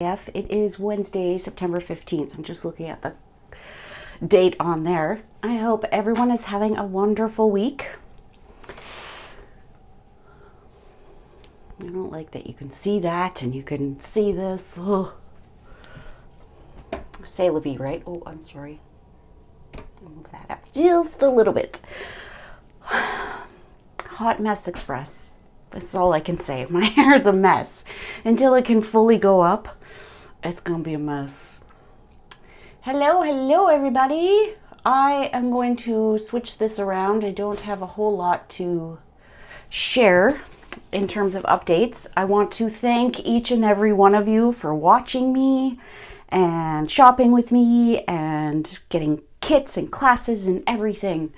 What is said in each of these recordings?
It is Wednesday, September 15th. I'm just looking at the date on there. I hope everyone is having a wonderful week. I don't like that you can see that and you can see this. Oh. C'est la vie, right? Oh, I'm sorry. I'll move that up just a little bit. Hot Mess Express. That's all I can say. My hair is a mess. Until it can fully go up, it's gonna be a mess. Hello everybody. I am going to switch this around. I don't have a whole lot to share in terms of updates. I want to thank each and every one of you for watching me and shopping with me and getting kits and classes and everything.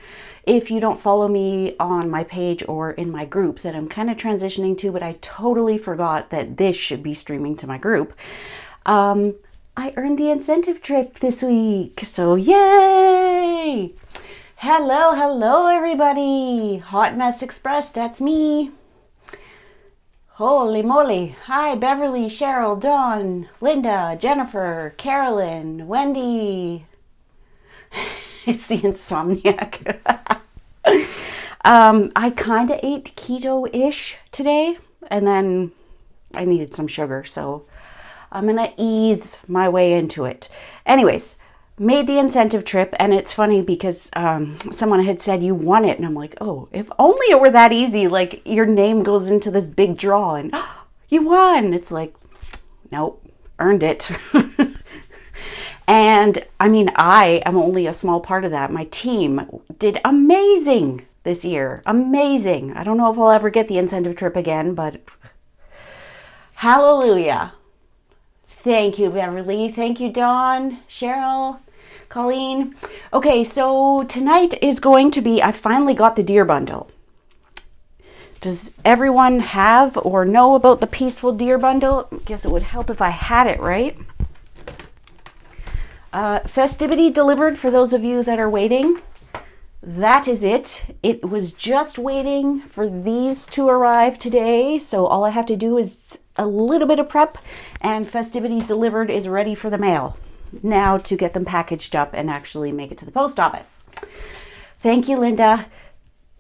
If you don't follow me on my page or in my group that I'm kind of transitioning to, but I totally forgot that this should be streaming to my group. I earned the incentive trip this week, so yay! Hello everybody! Hot Mess Express, that's me. Holy moly. Hi, Beverly, Cheryl, Dawn, Linda, Jennifer, Carolyn, Wendy. It's the insomniac. I kind of ate keto-ish today, and then I needed some sugar, so I'm going to ease my way into it. Anyways, made the incentive trip, and it's funny because someone had said you won it, and I'm like, oh, if only it were that easy. Like, your name goes into this big draw, and oh, you won. It's like, nope, earned it. And I mean, I am only a small part of that. My team did amazing this year. Amazing. I don't know if I'll ever get the incentive trip again, but hallelujah. Thank you, Beverly. Thank you, Dawn, Cheryl, Colleen. Okay, so tonight is going to be, I finally got the deer bundle. Does everyone have or know about the Peaceful Deer bundle? I guess it would help if I had it, right? Festivity delivered for those of you that are waiting. That is it. It was just waiting for these to arrive today. So all I have to do is a little bit of prep, and Festivity delivered is ready for the mail. Now to get them packaged up and actually make it to the post office. Thank you, Linda.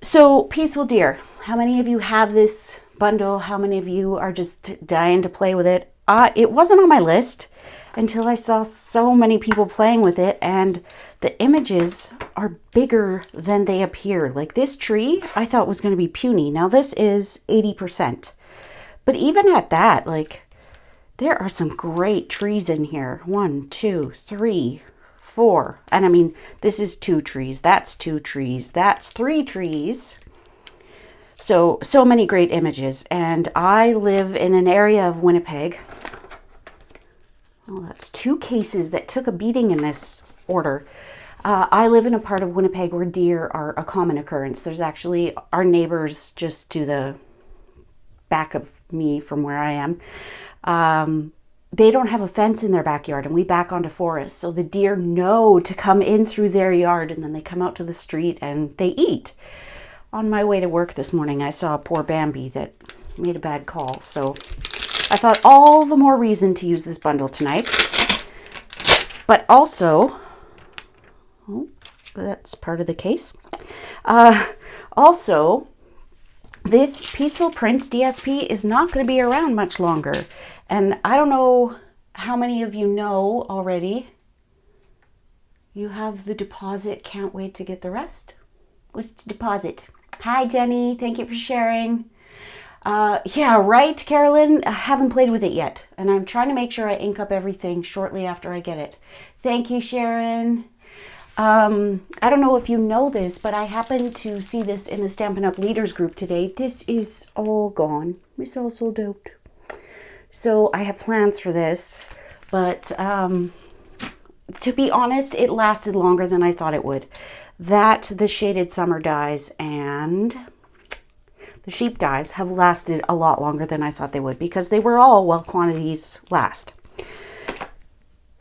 So Peaceful Deer, how many of you have this bundle? How many of you are just dying to play with it? It wasn't on my list until I saw so many people playing with it, and the images are bigger than they appear. Like this tree, I thought was going to be puny. Now this is 80%. But even at that, like, there are some great trees in here. 1, 2, 3, 4. And I mean, this is 2 trees. That's 2 trees. That's 3 trees. So many great images. And I live in an area of Winnipeg. Oh, that's 2 cases that took a beating in this order. I live in a part of Winnipeg where deer are a common occurrence. There's actually our neighbors just to the back of me from where I am. They don't have a fence in their backyard, and we back onto forest. So the deer know to come in through their yard, and then they come out to the street and they eat. On my way to work this morning, I saw a poor Bambi that made a bad call. So I thought all the more reason to use this bundle tonight. But also, oh, that's part of the case. Also, this Peaceful Prince DSP is not going to be around much longer. And I don't know how many of you know already. You have the deposit. Can't wait to get the rest. What's the deposit? Hi, Jenny. Thank you for sharing. Yeah, right, Carolyn. I haven't played with it yet. And I'm trying to make sure I ink up everything shortly after I get it. Thank you, Sharon. I don't know if you know this, but I happened to see this in the Stampin' Up! Leaders group today. This is all gone. It's all sold out. So I have plans for this, but to be honest, it lasted longer than I thought it would. That, the shaded summer dyes, and the sheep dyes have lasted a lot longer than I thought they would, because they were all while quantities last.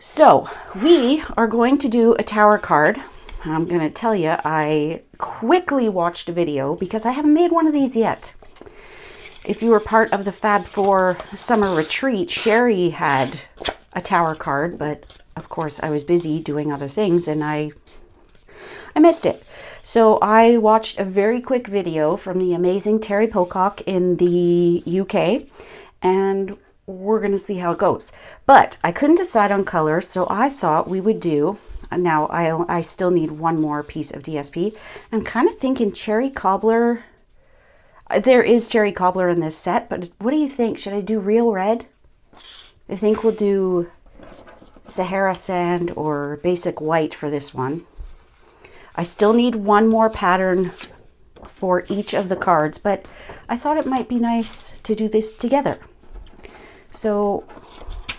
So we are going to do a tower card. I'm going to tell you, I quickly watched a video because I haven't made one of these yet. if you were part of the Fab 4 summer retreat, Sherry had a tower card, but of course I was busy doing other things and I missed it. So I watched a very quick video from the amazing Terry Pocock in the UK, and we're going to see how it goes. But I couldn't decide on colors, so I thought we would do, now I still need one more piece of DSP. I'm kind of thinking cherry cobbler. There is cherry cobbler in this set, but what do you think? Should I do real red? I think we'll do Sahara sand or basic white for this one. I still need one more pattern for each of the cards, but I thought it might be nice to do this together. So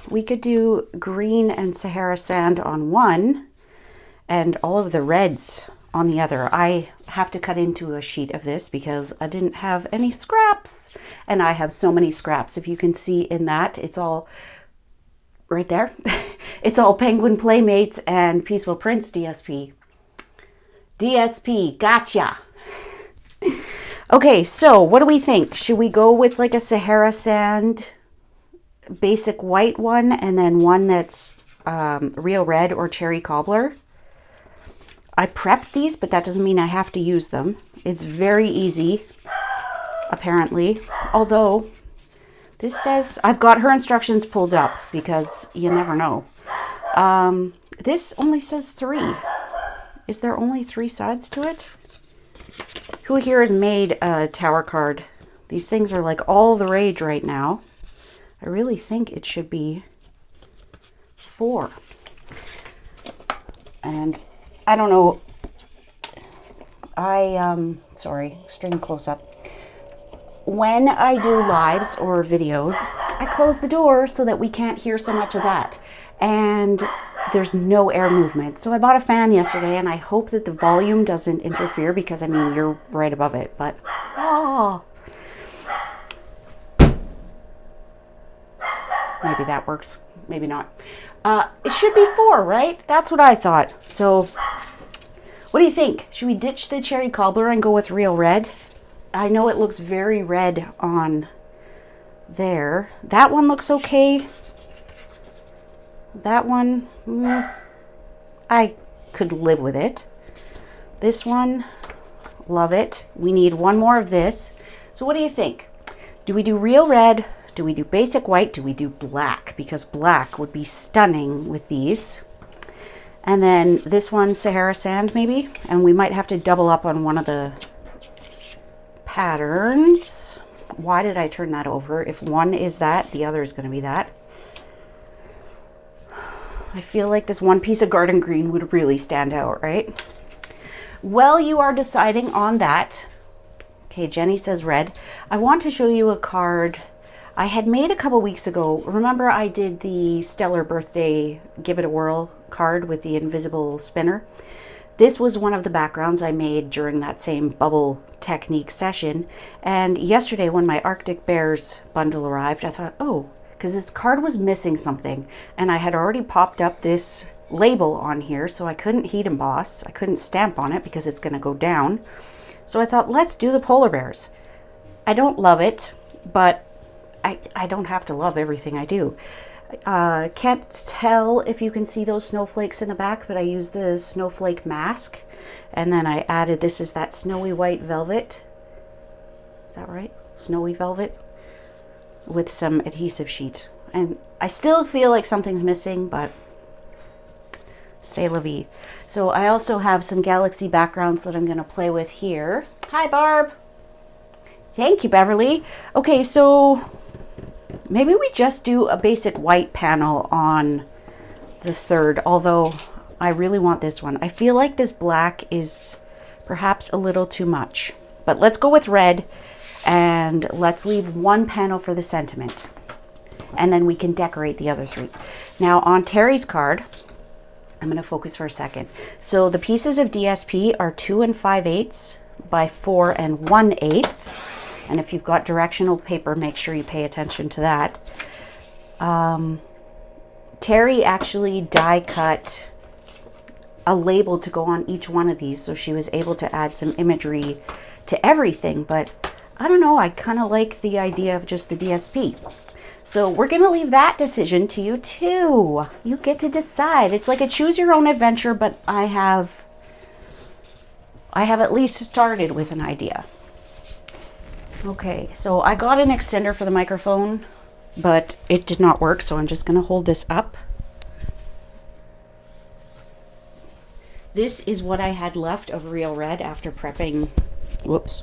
we could do green and Sahara sand on one and all of the reds on the other. I have to cut into a sheet of this because I didn't have any scraps, and I have so many scraps. If you can see in that, it's all right there. It's all Penguin Playmates and Peaceful Prince DSP. DSP, gotcha. Okay, so what do we think? Should we go with like a Sahara sand basic white one and then one that's real red or cherry cobbler? I prepped these, but that doesn't mean I have to use them. It's very easy, apparently. Although, this says, I've got her instructions pulled up because you never know. This only says 3. Is there only 3 sides to it? Who here has made a tower card? These things are like all the rage right now. I really think it should be 4. And I don't know. Sorry, extreme close up. When I do lives or videos, I close the door so that we can't hear so much of that. And there's no air movement. So I bought a fan yesterday, and I hope that the volume doesn't interfere because, I mean, you're right above it, but maybe that works, maybe not. It should be 4, right? That's what I thought. So what do you think? Should we ditch the cherry cobbler and go with real red? I know it looks very red on there. That one looks okay. That one, I could live with it. This one, love it. We need one more of this. So what do you think? Do we do real red? Do we do basic white? Do we do black? Because black would be stunning with these. And then this one, Sahara sand maybe. And we might have to double up on one of the patterns. Why did I turn that over? If one is that, the other is going to be that. I feel like this one piece of garden green would really stand out, right? Well, you are deciding on that. Okay, Jenny says red. I want to show you a card I had made a couple weeks ago. Remember I did the Stellar Birthday Give It a Whirl card with the invisible spinner? This was one of the backgrounds I made during that same bubble technique session. And yesterday when my Arctic Bears bundle arrived, I thought, oh, because this card was missing something, and I had already popped up this label on here, so I couldn't heat emboss. I couldn't stamp on it because it's going to go down. So I thought, let's do the polar bears. I don't love it, but I don't have to love everything I do. Can't tell if you can see those snowflakes in the back, but I used the snowflake mask, and then I added, this is that snowy white velvet. Is that right? Snowy velvet. With some adhesive sheet. And I still feel like something's missing, but c'est la vie. So I also have some galaxy backgrounds that I'm going to play with here. Hi, Barb. Thank you, Beverly. Okay, so maybe we just do a basic white panel on the third, although I really want this one. I feel like this black is perhaps a little too much, but let's go with red. And let's leave one panel for the sentiment. And then we can decorate the other 3. Now on Terry's card, I'm going to focus for a second. So the pieces of DSP are 2 5/8 by 4 1/8. And if you've got directional paper, make sure you pay attention to that. Terry actually die cut a label to go on each one of these, so she was able to add some imagery to everything. But I don't know, I kind of like the idea of just the DSP. So we're going to leave that decision to you too. You get to decide. It's like a choose your own adventure, but I have at least started with an idea. Okay, so I got an extender for the microphone, but it did not work, so I'm just going to hold this up. This is what I had left of Real Red after prepping. Whoops.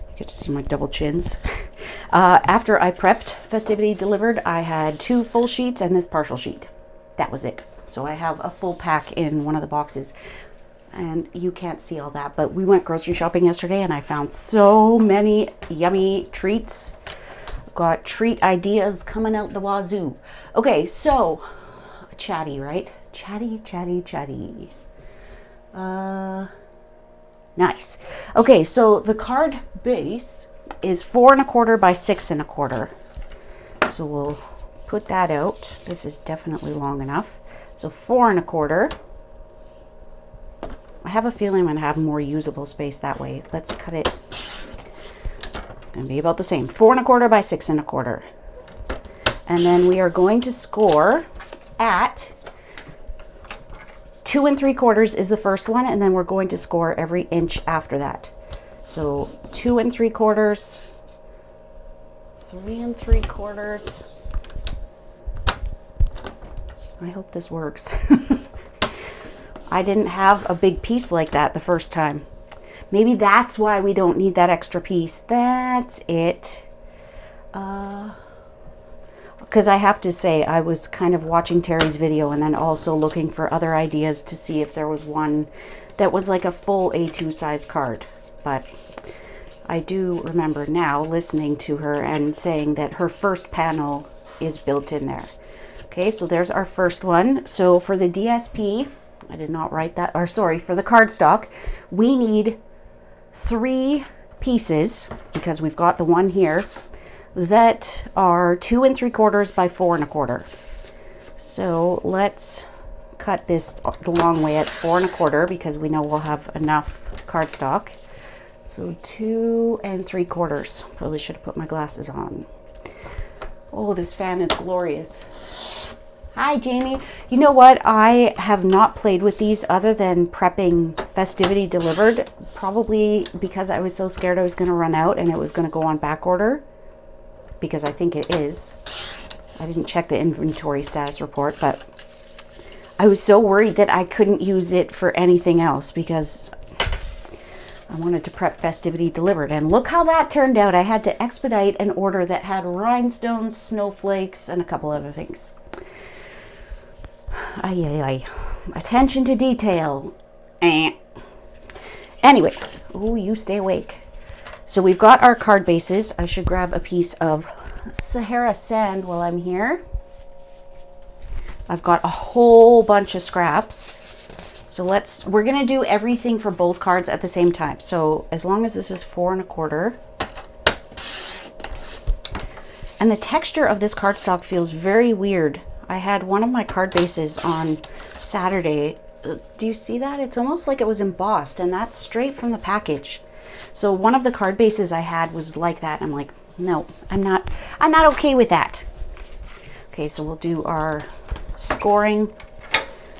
You get to see my double chins. After I prepped Festivity Delivered, I had 2 full sheets and this partial sheet. That was it. So I have a full pack in one of the boxes. And you can't see all that, but we went grocery shopping yesterday and I found so many yummy treats. Got treat ideas coming out the wazoo. Okay, so chatty, right? Chatty. Nice. Okay, so the card base is 4 1/4 by 6 1/4. So we'll put that out. This is definitely long enough. So 4 1/4. I have a feeling I'm going to have more usable space that way. Let's cut it. It's going to be about the same. 4 1/4 by 6 1/4. And then we are going to score at 2 3/4 is the first one, and then we're going to score every inch after that. So 2 3/4, 3 3/4. I hope this works. I didn't have a big piece like that the first time. Maybe that's why we don't need that extra piece. That's it. Because I have to say, I was kind of watching Terry's video and then also looking for other ideas to see if there was one that was like a full A2 size card. But I do remember now listening to her and saying that her first panel is built in there. Okay, so there's our first one. So for the DSP, I did not write that, or sorry, for the cardstock, we need 3 pieces, because we've got the one here, that are 2 3/4 by 4 1/4. So let's cut this the long way at 4 1/4 because we know we'll have enough cardstock. So 2 3/4. Probably should have put my glasses on. Oh, this fan is glorious. Hi, Jamie. You know what? I have not played with these other than prepping Festivity Delivered, probably because I was so scared I was going to run out and it was going to go on back order, because I think it is. I didn't check the inventory status report, but I was so worried that I couldn't use it for anything else because I wanted to prep Festivity Delivered. And look how that turned out. I had to expedite an order that had rhinestones, snowflakes, and a couple other things. Ay. Attention to detail. Anyways, oh, you stay awake. So we've got our card bases. I should grab a piece of Sahara sand while I'm here. I've got a whole bunch of scraps. So we're going to do everything for both cards at the same time. So as long as this is 4 1/4. And the texture of this cardstock feels very weird. I had one of my card bases on Saturday. Do you see that? It's almost like it was embossed, and that's straight from the package. So one of the card bases I had was like that. I'm like, no, I'm not okay with that. Okay, so we'll do our scoring.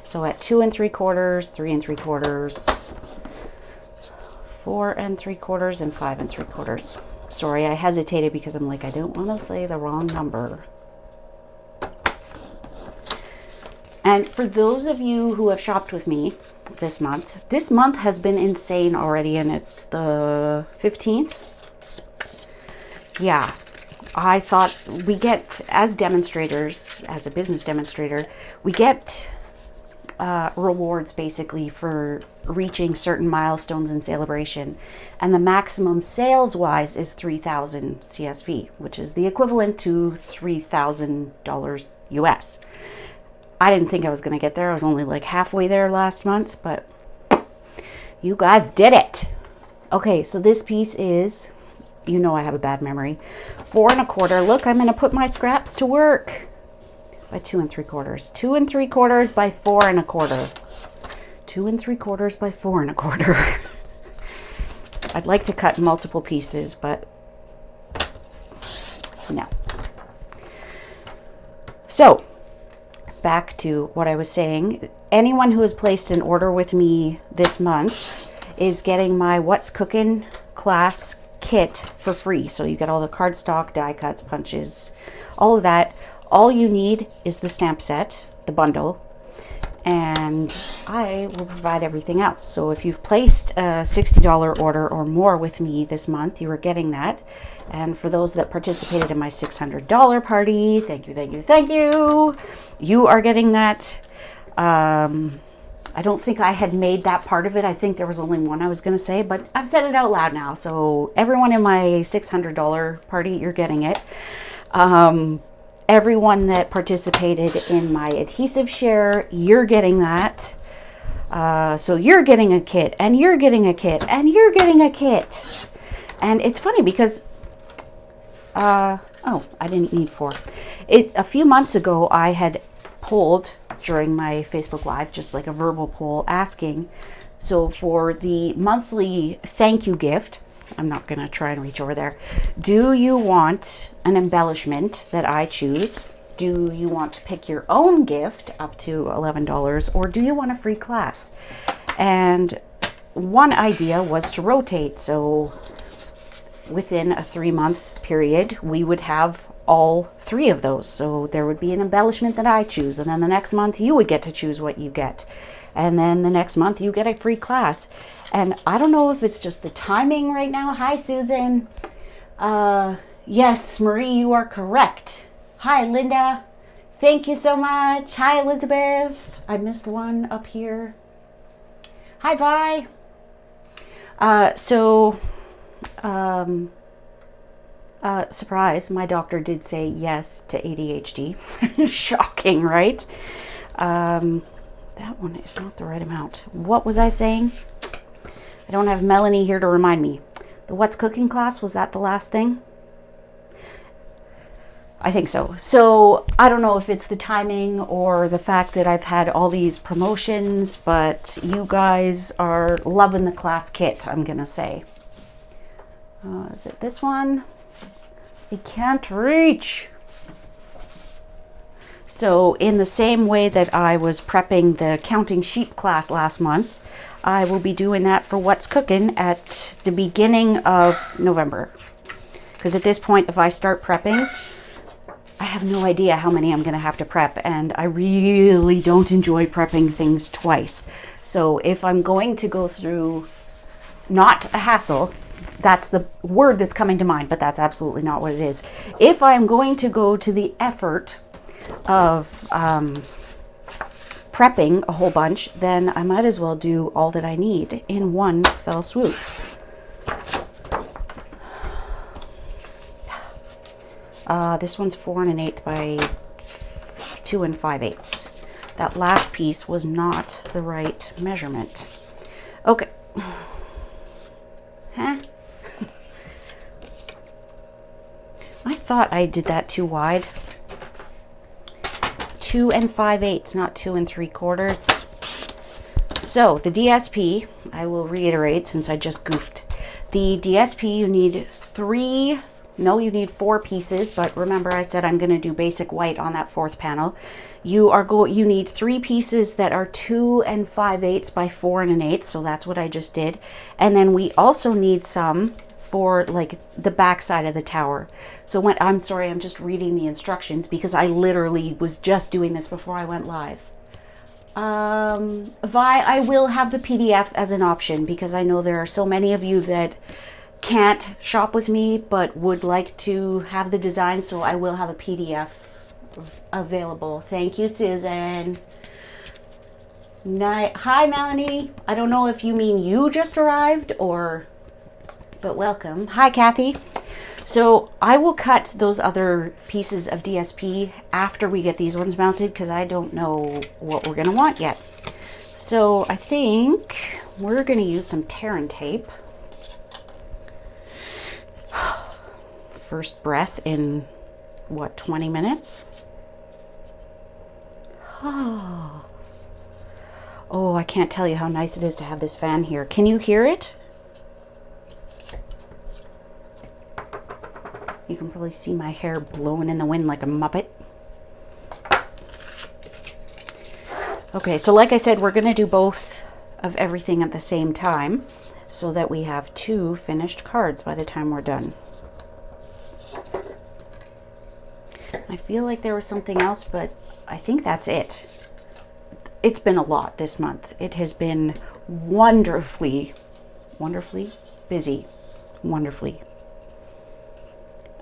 So at 2 3/4, 3 3/4, 4 3/4, and 5 3/4. Sorry, I hesitated because I'm like, I don't want to say the wrong number. And for those of you who have shopped with me this month has been insane already, and it's the 15th. Yeah, I thought we get, as demonstrators, as a business demonstrator, we get rewards basically for reaching certain milestones in celebration. And the maximum sales-wise is 3,000 CSV, which is the equivalent to $3,000 US. I didn't think I was going to get there. I was only like halfway there last month, but you guys did it. Okay, so this piece is, you know I have a bad memory, 4 1/4. Look, I'm going to put my scraps to work. By 2 3/4. 2 3/4 by 4 1/4. 2 3/4 by 4 1/4. I'd like to cut multiple pieces, but no. So back to what I was saying. Anyone who has placed an order with me this month is getting my What's Cooking class kit for free. So you get all the cardstock, die cuts, punches, all of that. All you need is the stamp set, the bundle, and I will provide everything else. So if you've placed a $60 order or more with me this month, you are getting that. And for those that participated in my $600 party, thank you, thank you, thank you. You are getting that. I don't think I had made that part of it. I think there was only one I was going to say, but I've said it out loud now. So everyone in my $600 party, you're getting it. Everyone that participated in my adhesive share, you're getting that. So you're getting a kit, and you're getting a kit, and you're getting a kit. And it's funny because, oh, I didn't need 4. A few months ago, I had polled during my Facebook Live, just like a verbal poll, asking, so for the monthly thank you gift, I'm not going to try and reach over there. Do you want an embellishment that I choose? Do you want to pick your own gift up to $11? Or do you want a free class? And one idea was to rotate. So within a 3-month period, we would have all 3 of those. So there would be an embellishment that I choose. And then the next month, you would get to choose what you get. And then the next month, you get a free class. And I don't know if it's just the timing right now. Hi, Susan. Yes, Marie, you are correct. Hi, Linda. Thank you so much. Hi, Elizabeth. I missed one up here. Hi, Vi. Surprise, my doctor did say yes to ADHD. Shocking, right? That one is not the right amount. What was I saying? I don't have Melanie here to remind me. The What's Cooking class, was that the last thing? I think so. So I don't know if it's the timing or the fact that I've had all these promotions, but you guys are loving the class kit, I'm going to say. Is it this one? I can't reach. So in the same way that I was prepping the counting sheep class last month, I will be doing that for What's Cooking at the beginning of November. Because at this point, if I start prepping, I have no idea how many I'm going to have to prep. And I really don't enjoy prepping things twice. So if I'm going to go through, not a hassle, that's the word that's coming to mind, but that's absolutely not what it is. If I'm going to go to the effort of prepping a whole bunch, then I might as well do all that I need in one fell swoop. This one's 4 1/8 by 2 5/8. That last piece was not the right measurement. Okay. Huh? I thought I did that too wide. 2 5/8, not 2 3/4. So the DSP, I will reiterate since I just goofed. The DSP, you need 4 pieces, but remember I said I'm going to do basic white on that 4th panel. You need 3 pieces that are 2 5/8 by 4 1/8, so that's what I just did. And then we also need some for like the back side of the tower. So I'm sorry, I'm just reading the instructions because I literally was just doing this before I went live. Vi, I will have the PDF as an option because I know there are so many of you that can't shop with me but would like to have the design, so I will have a PDF available. Thank you, Susan. Hi, Melanie. I don't know if you mean you just arrived but welcome. Hi, Kathy. So I will cut those other pieces of DSP after we get these ones mounted because I don't know what we're going to want yet. So I think we're going to use some tear and tape. First breath in, 20 minutes? Oh, I can't tell you how nice it is to have this fan here. Can you hear it? You can probably see my hair blowing in the wind like a Muppet. Okay, so like I said, we're going to do both of everything at the same time so that we have 2 finished cards by the time we're done. I feel like there was something else, but I think that's it. It's been a lot this month. It has been wonderfully busy. Wonderfully.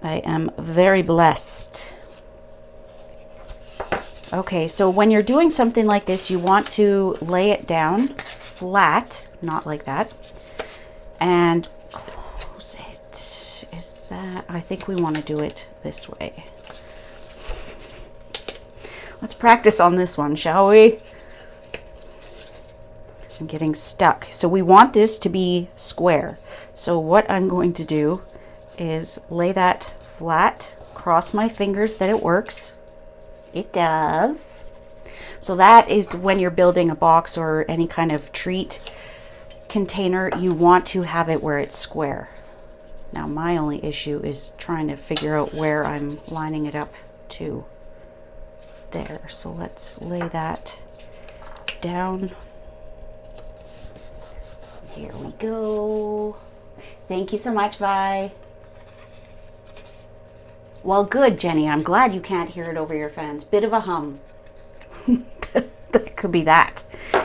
I am very blessed. Okay, so when you're doing something like this, you want to lay it down flat, not like that, and close it. Is that, I think we want to do it this way. Let's practice on this one, shall we? I'm getting stuck. So we want this to be square. So what I'm going to do is lay that flat, cross my fingers that it works. It does. So that is when you're building a box or any kind of treat container, you want to have it where it's square. Now my only issue is trying to figure out where I'm lining it up to. It's there. So let's lay that down. Here we go. Thank you so much, Vi. Well, good, Jenny. I'm glad you can't hear it over your fans. Bit of a hum. That could be that. You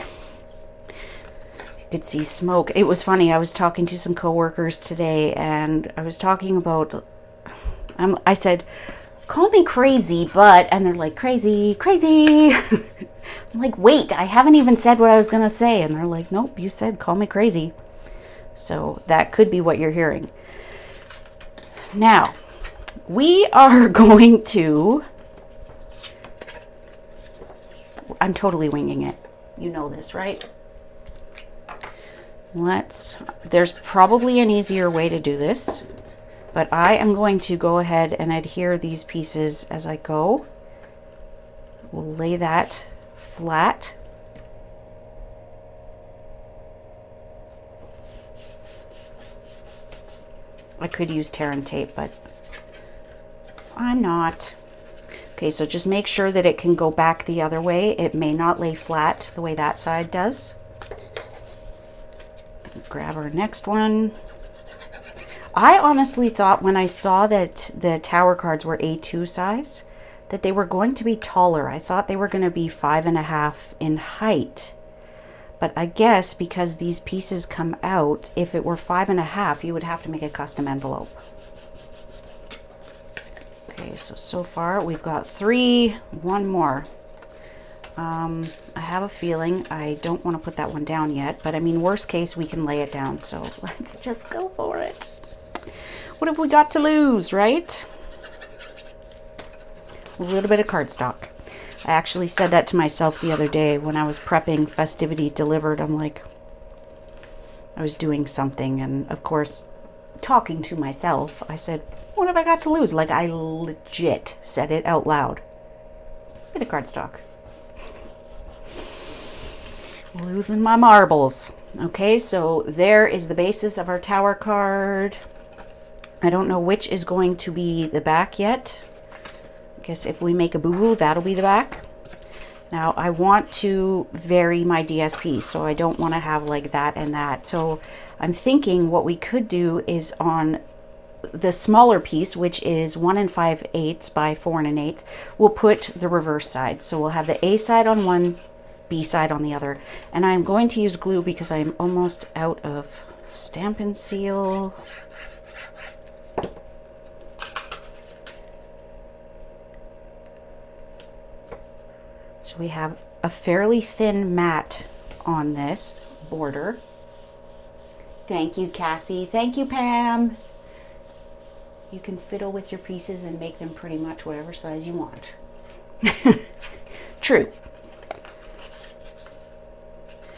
could see smoke. It was funny. I was talking to some coworkers today, and I was talking about, I said, call me crazy, but, and they're like, crazy, crazy. I'm like, wait, I haven't even said what I was going to say. And they're like, nope, you said call me crazy. So that could be what you're hearing. Now, we are going to, I'm totally winging it. You know this, right? There's probably an easier way to do this, but I am going to go ahead and adhere these pieces as I go. We'll lay that flat. I could use tear and tape, but I'm not. Okay, so just make sure that it can go back the other way. It may not lay flat the way that side does. Grab our next one. I honestly thought when I saw that the tower cards were A2 size, that they were going to be taller. I thought they were going to be 5.5 in height. But I guess because these pieces come out, if it were 5.5, you would have to make a custom envelope. Okay, so far we've got 3, one more. I have a feeling I don't want to put that one down yet, but I mean, worst case, we can lay it down. So let's just go for it. What have we got to lose, right? A little bit of cardstock. I actually said that to myself the other day when I was prepping Festivity Delivered. I'm like, I was doing something, and of course, talking to myself, I said, what have I got to lose? Like, I legit said it out loud. Bit of cardstock. Losing my marbles. Okay, so there is the basis of our tower card. I don't know which is going to be the back yet. I guess if we make a boo-boo, that'll be the back. Now, I want to vary my DSP, so I don't want to have like that and that. So I'm thinking what we could do is on the smaller piece, which is 1 5/8 by 4 1/8, we'll put the reverse side. So we'll have the A side on one, B side on the other. And I'm going to use glue because I'm almost out of Stampin' Seal. So we have a fairly thin mat on this border. Thank you, Kathy. Thank you, Pam. You can fiddle with your pieces and make them pretty much whatever size you want. True.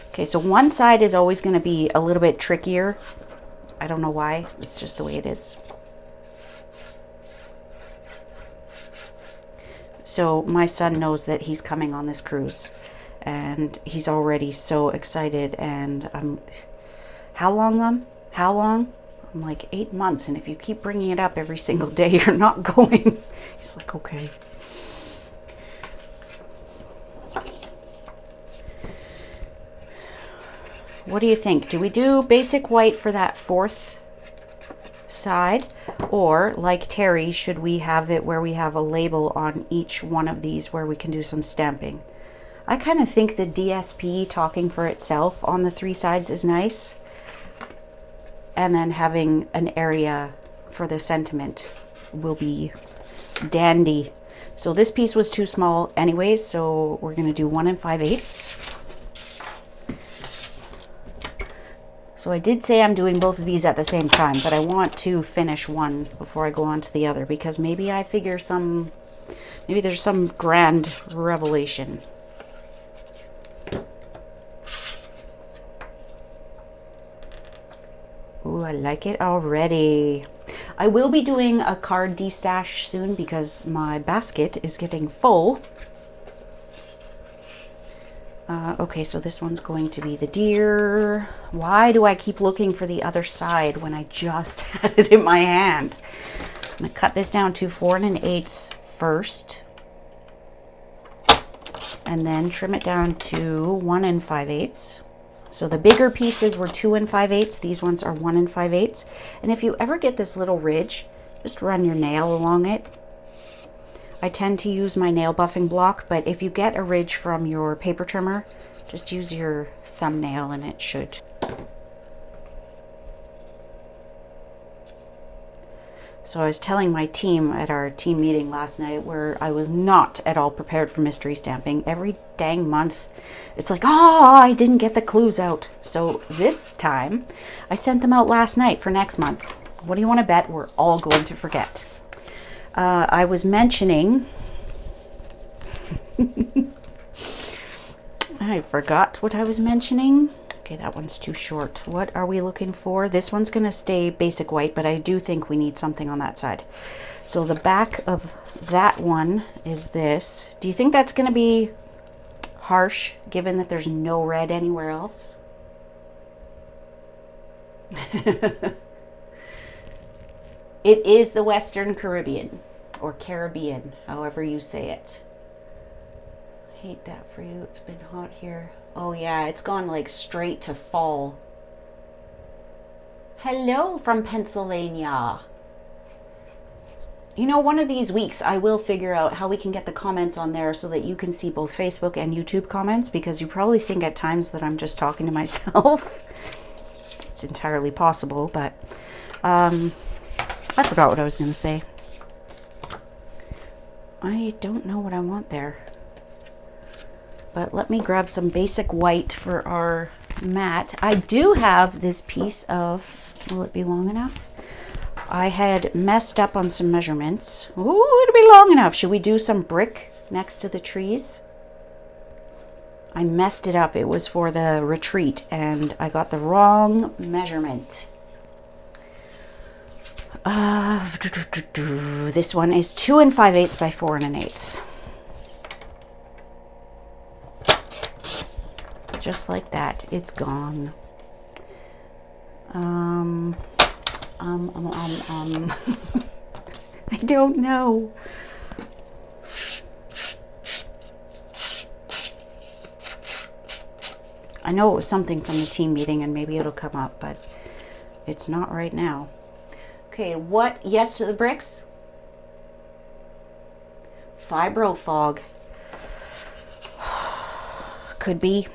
Okay, so one side is always going to be a little bit trickier. I don't know why. It's just the way it is. So my son knows that he's coming on this cruise, and he's already so excited. And how long, Mom? How long? I'm like, 8 months, and if you keep bringing it up every single day, you're not going. He's like, okay. What do you think? Do we do basic white for that fourth side? Or, like Terry, should we have it where we have a label on each one of these where we can do some stamping? I kind of think the DSP talking for itself on the 3 sides is nice. And then having an area for the sentiment will be dandy. So this piece was too small anyways, so we're going to do 1 5/8. So I did say I'm doing both of these at the same time, but I want to finish one before I go on to the other, because maybe I figure maybe there's some grand revelation. Ooh, I like it already. I will be doing a card destash soon because my basket is getting full. Okay, so this one's going to be the deer. Why do I keep looking for the other side when I just had it in my hand? I'm going to cut this down to 4 1/8 first. And then trim it down to 1 5/8. So the bigger pieces were 2 5/8. These ones are 1 5/8. And if you ever get this little ridge, just run your nail along it. I tend to use my nail buffing block, but if you get a ridge from your paper trimmer, just use your thumbnail and it should. So I was telling my team at our team meeting last night, where I was not at all prepared for mystery stamping. Every dang month, it's like, oh, I didn't get the clues out. So this time, I sent them out last night for next month. What do you want to bet we're all going to forget? I was mentioning, I forgot what I was mentioning. Okay, that one's too short. What are we looking for? This one's going to stay basic white, but I do think we need something on that side. So the back of that one is this. Do you think that's going to be harsh, given that there's no red anywhere else? It is the Western Caribbean, or Caribbean, however you say it. I hate that for you. It's been hot here. Oh yeah, it's gone like straight to fall. Hello from Pennsylvania. You know, one of these weeks I will figure out how we can get the comments on there so that you can see both Facebook and YouTube comments, because you probably think at times that I'm just talking to myself. It's entirely possible, but I forgot what I was going to say. I don't know what I want there. But let me grab some basic white for our mat. I do have this piece of, will it be long enough? I had messed up on some measurements. Ooh, it'll be long enough. Should we do some brick next to the trees? I messed it up. It was for the retreat and I got the wrong measurement. This one is 2 5/8 by 4 1/8. Just like that, it's gone. I don't know. I know it was something from the team meeting and maybe it'll come up, but it's not right now. Okay, what? Yes to the bricks? Fibro fog. Could be.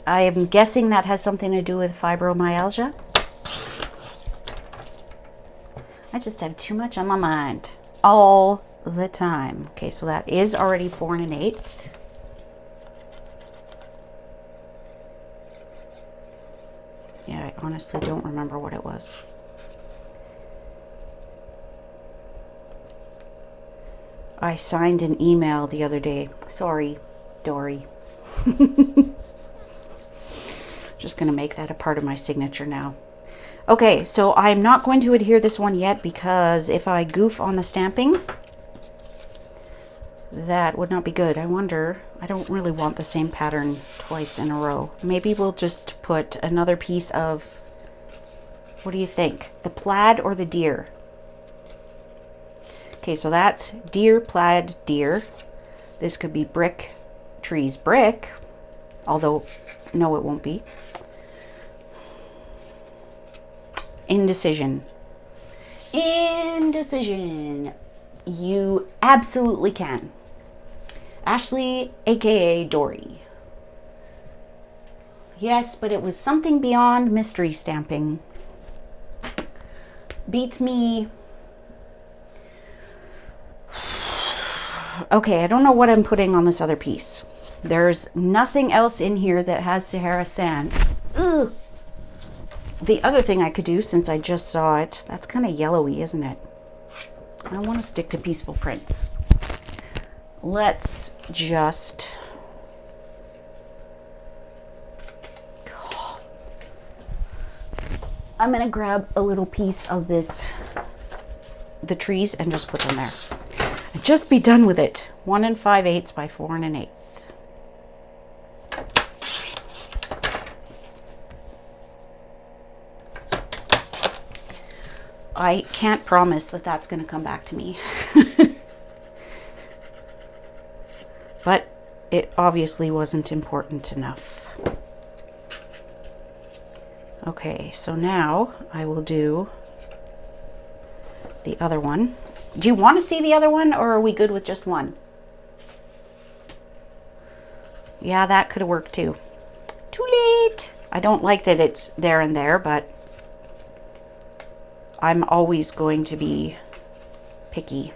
I am guessing that has something to do with fibromyalgia. I just have too much on my mind all the time. Okay, so that is already 4 1/8. Yeah, I honestly don't remember what it was. I signed an email the other day. Sorry, Dory. Just going to make that a part of my signature now. Okay, so I'm not going to adhere this one yet because if I goof on the stamping, that would not be good. I wonder, I don't really want the same pattern twice in a row. Maybe we'll just put another piece of What do you think? The plaid or the deer? Okay, so that's deer, plaid, deer. This could be brick, trees, brick. Although, no, it won't be. Indecision. Indecision. You absolutely can. Ashley, aka Dory. Yes, but it was something beyond mystery stamping. Beats me. Okay, I don't know what I'm putting on this other piece. There's nothing else in here that has Sahara sand. Ugh. The other thing I could do, since I just saw it, that's kind of yellowy, isn't it? I want to stick to peaceful prints. Let's just... I'm going to grab a little piece of this, the trees, and just put them there. And just be done with it. 1 5/8 by 4 1/8. I can't promise that that's going to come back to me. But it obviously wasn't important enough. Okay, so now I will do the other one. Do you want to see the other one, or are we good with just one? Yeah, that could have worked too. Too late. I don't like that it's there and there, but I'm always going to be picky.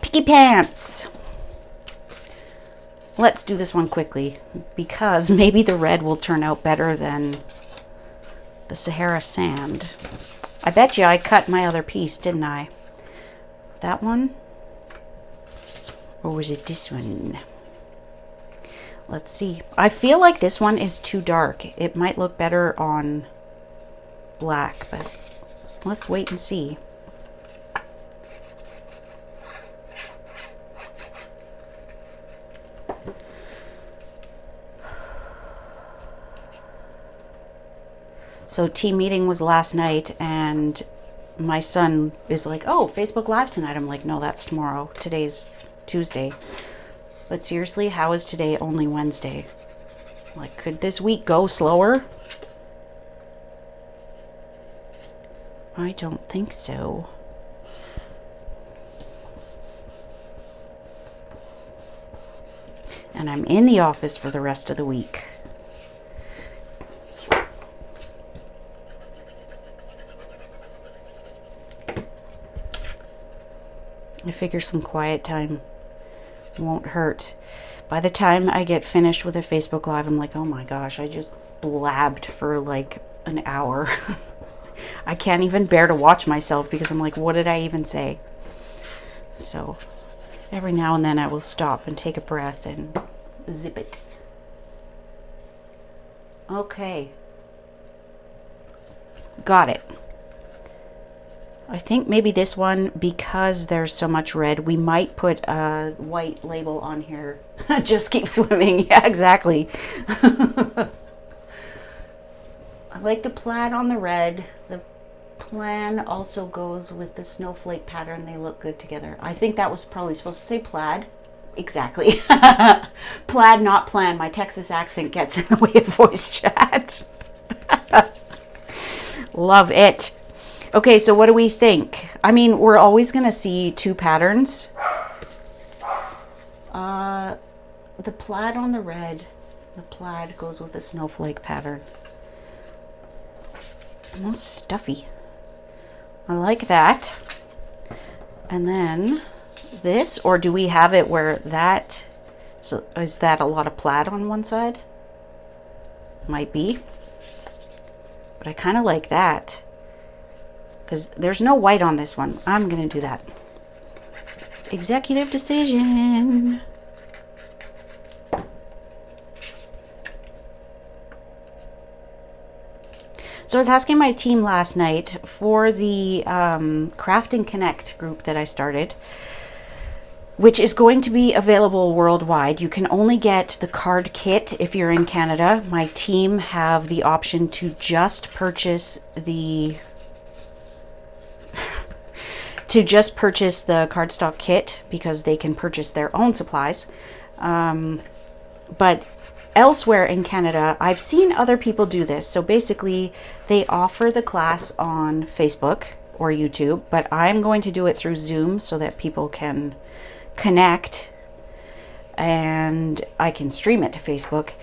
Picky pants. Let's do this one quickly, because maybe the red will turn out better than the Sahara sand. I bet you I cut my other piece, didn't I? That one? Or was it this one? Let's see. I feel like this one is too dark. It might look better on black, but let's wait and see. So team meeting was last night, and my son is like, oh, Facebook Live tonight. I'm like, no, that's tomorrow. Today's Tuesday. But seriously, how is today only Wednesday? Like, could this week go slower? I don't think so. And I'm in the office for the rest of the week. I figure some quiet time won't hurt. By the time I get finished with a Facebook Live, I'm like, oh my gosh, I just blabbed for like an hour. I can't even bear to watch myself because I'm like, what did I even say? So every now and then I will stop and take a breath and zip it. Okay. Got it. I think maybe this one, because there's so much red, we might put a white label on here. Just keep swimming. Yeah, exactly. I like the plaid on the red. The plan also goes with the snowflake pattern. They look good together. I think that was probably supposed to say plaid. Exactly. Plaid, not plan. My Texas accent gets in the way of voice chat. Love it. Okay, so what do we think? I mean, we're always going to see two patterns. The plaid on the red. The plaid goes with the snowflake pattern. Almost stuffy. I like that. And then this, or do we have it where that, so is that a lot of plaid on one side? Might be. But I kind of like that. Because there's no white on this one. I'm going to do that. Executive decision. So I was asking my team last night for the Craft and Connect group that I started. which is going to be available worldwide. You can only get the card kit if you're in Canada. My team have the option to just purchase the cardstock kit because they can purchase their own supplies. But elsewhere in Canada, I've seen other people do this. So basically, they offer the class on Facebook or YouTube, but I'm going to do it through Zoom so that people can connect and I can stream it to Facebook.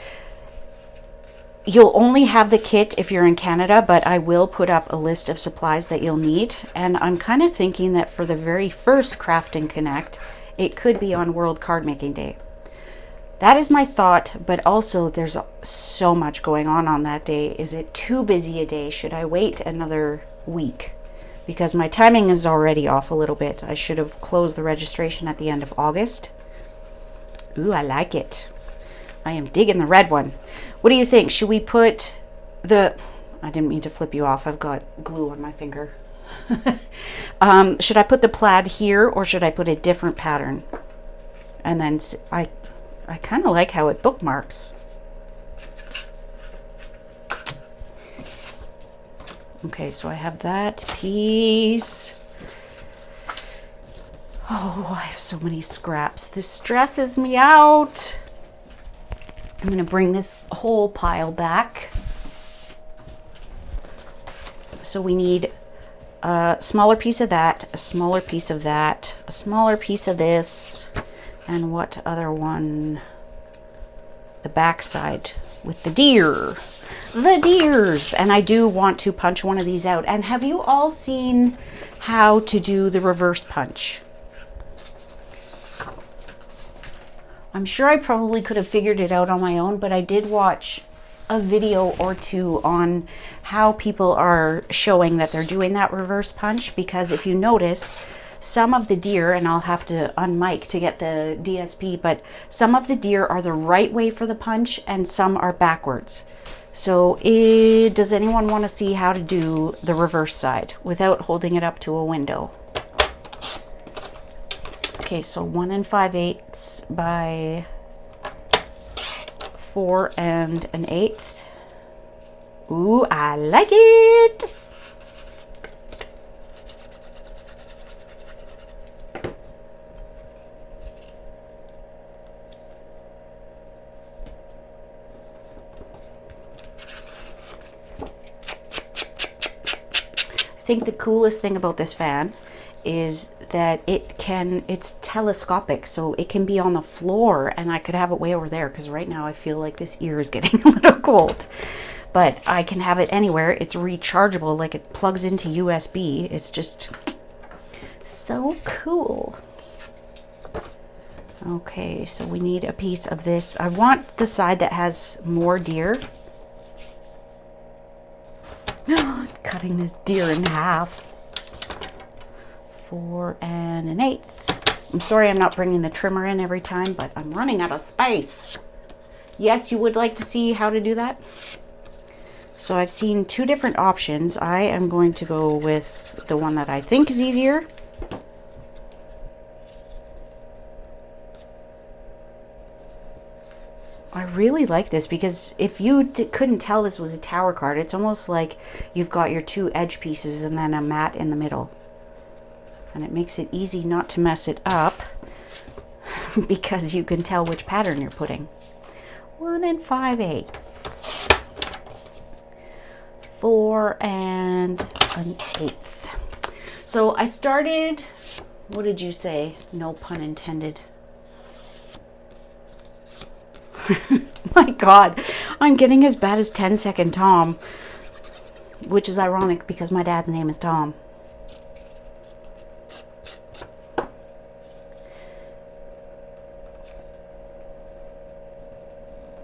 You'll only have the kit if you're in Canada, but I will put up a list of supplies that you'll need. And I'm kind of thinking that for the very first Craft and Connect, it could be on World Card Making Day. That is my thought, but also there's so much going on that day. Is it too busy a day? Should I wait another week? Because my timing is already off a little bit. I should have closed the registration at the end of August. Ooh, I like it. I am digging the red one. What do you think? Should we put the... I didn't mean to flip you off. I've got glue on my finger. Should I put the plaid here or should I put a different pattern? And then I kind of like how it bookmarks. Okay, so I have that piece. Oh, I have so many scraps. This stresses me out. I'm going to bring this whole pile back. So we need a smaller piece of that, a smaller piece of that, a smaller piece of this, and what other one? The back side with the deer. The deers. And I do want to punch one of these out. And have you all seen how to do the reverse punch? I'm sure I probably could have figured it out on my own, but I did watch a video or two on how people are showing that they're doing that reverse punch, because if you notice, some of the deer, and I'll have to unmic to get the DSP, but some of the deer are the right way for the punch and some are backwards. So does anyone want to see how to do the reverse side without holding it up to a window? Okay, so 1 5/8 by 4 1/8. Ooh, I like it. I think the coolest thing about this fan is that it's telescopic, so it can be on the floor and I could have it way over there, because right now I feel like this ear is getting a little cold, but I can have it anywhere. It's rechargeable, like it plugs into USB. It's just so cool. Okay, so we need a piece of this. I want the side that has more deer. I'm cutting this deer in half. 4 1/8. I'm sorry I'm not bringing the trimmer in every time, but I'm running out of space. Yes, you would like to see how to do that? So I've seen two different options. I am going to go with the one that I think is easier. I really like this because if you couldn't tell this was a tower card, it's almost like you've got your two edge pieces and then a mat in the middle. And it makes it easy not to mess it up because you can tell which pattern you're putting. 1 5/8. 4 1/8. So I started, what did you say? No pun intended. My God, I'm getting as bad as 10-second Tom, which is ironic because my dad's name is Tom.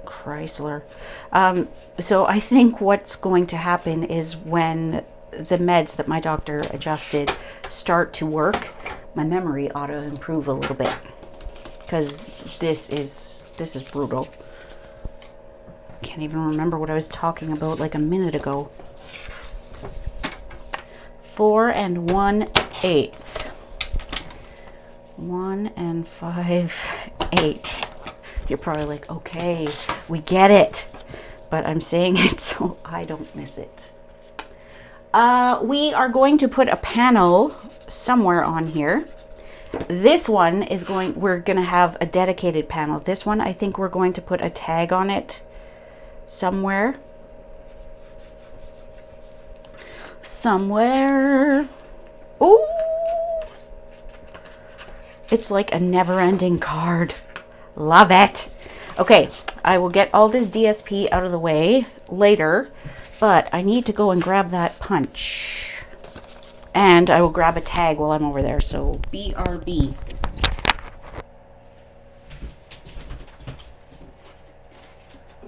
Chrysler. So I think what's going to happen is when the meds that my doctor adjusted start to work, my memory ought to improve a little bit, because this is brutal. Can't even remember what I was talking about like a minute ago. 4 1/8. 1 5/8. You're probably like, okay, we get it. But I'm saying it so I don't miss it. We are going to put a panel somewhere on here. This one is we're going to have a dedicated panel. This one, I think we're going to put a tag on it somewhere. Ooh! It's like a never-ending card. Love it. Okay, I will get all this DSP out of the way later, but I need to go and grab that punch. And I will grab a tag while I'm over there, so BRB.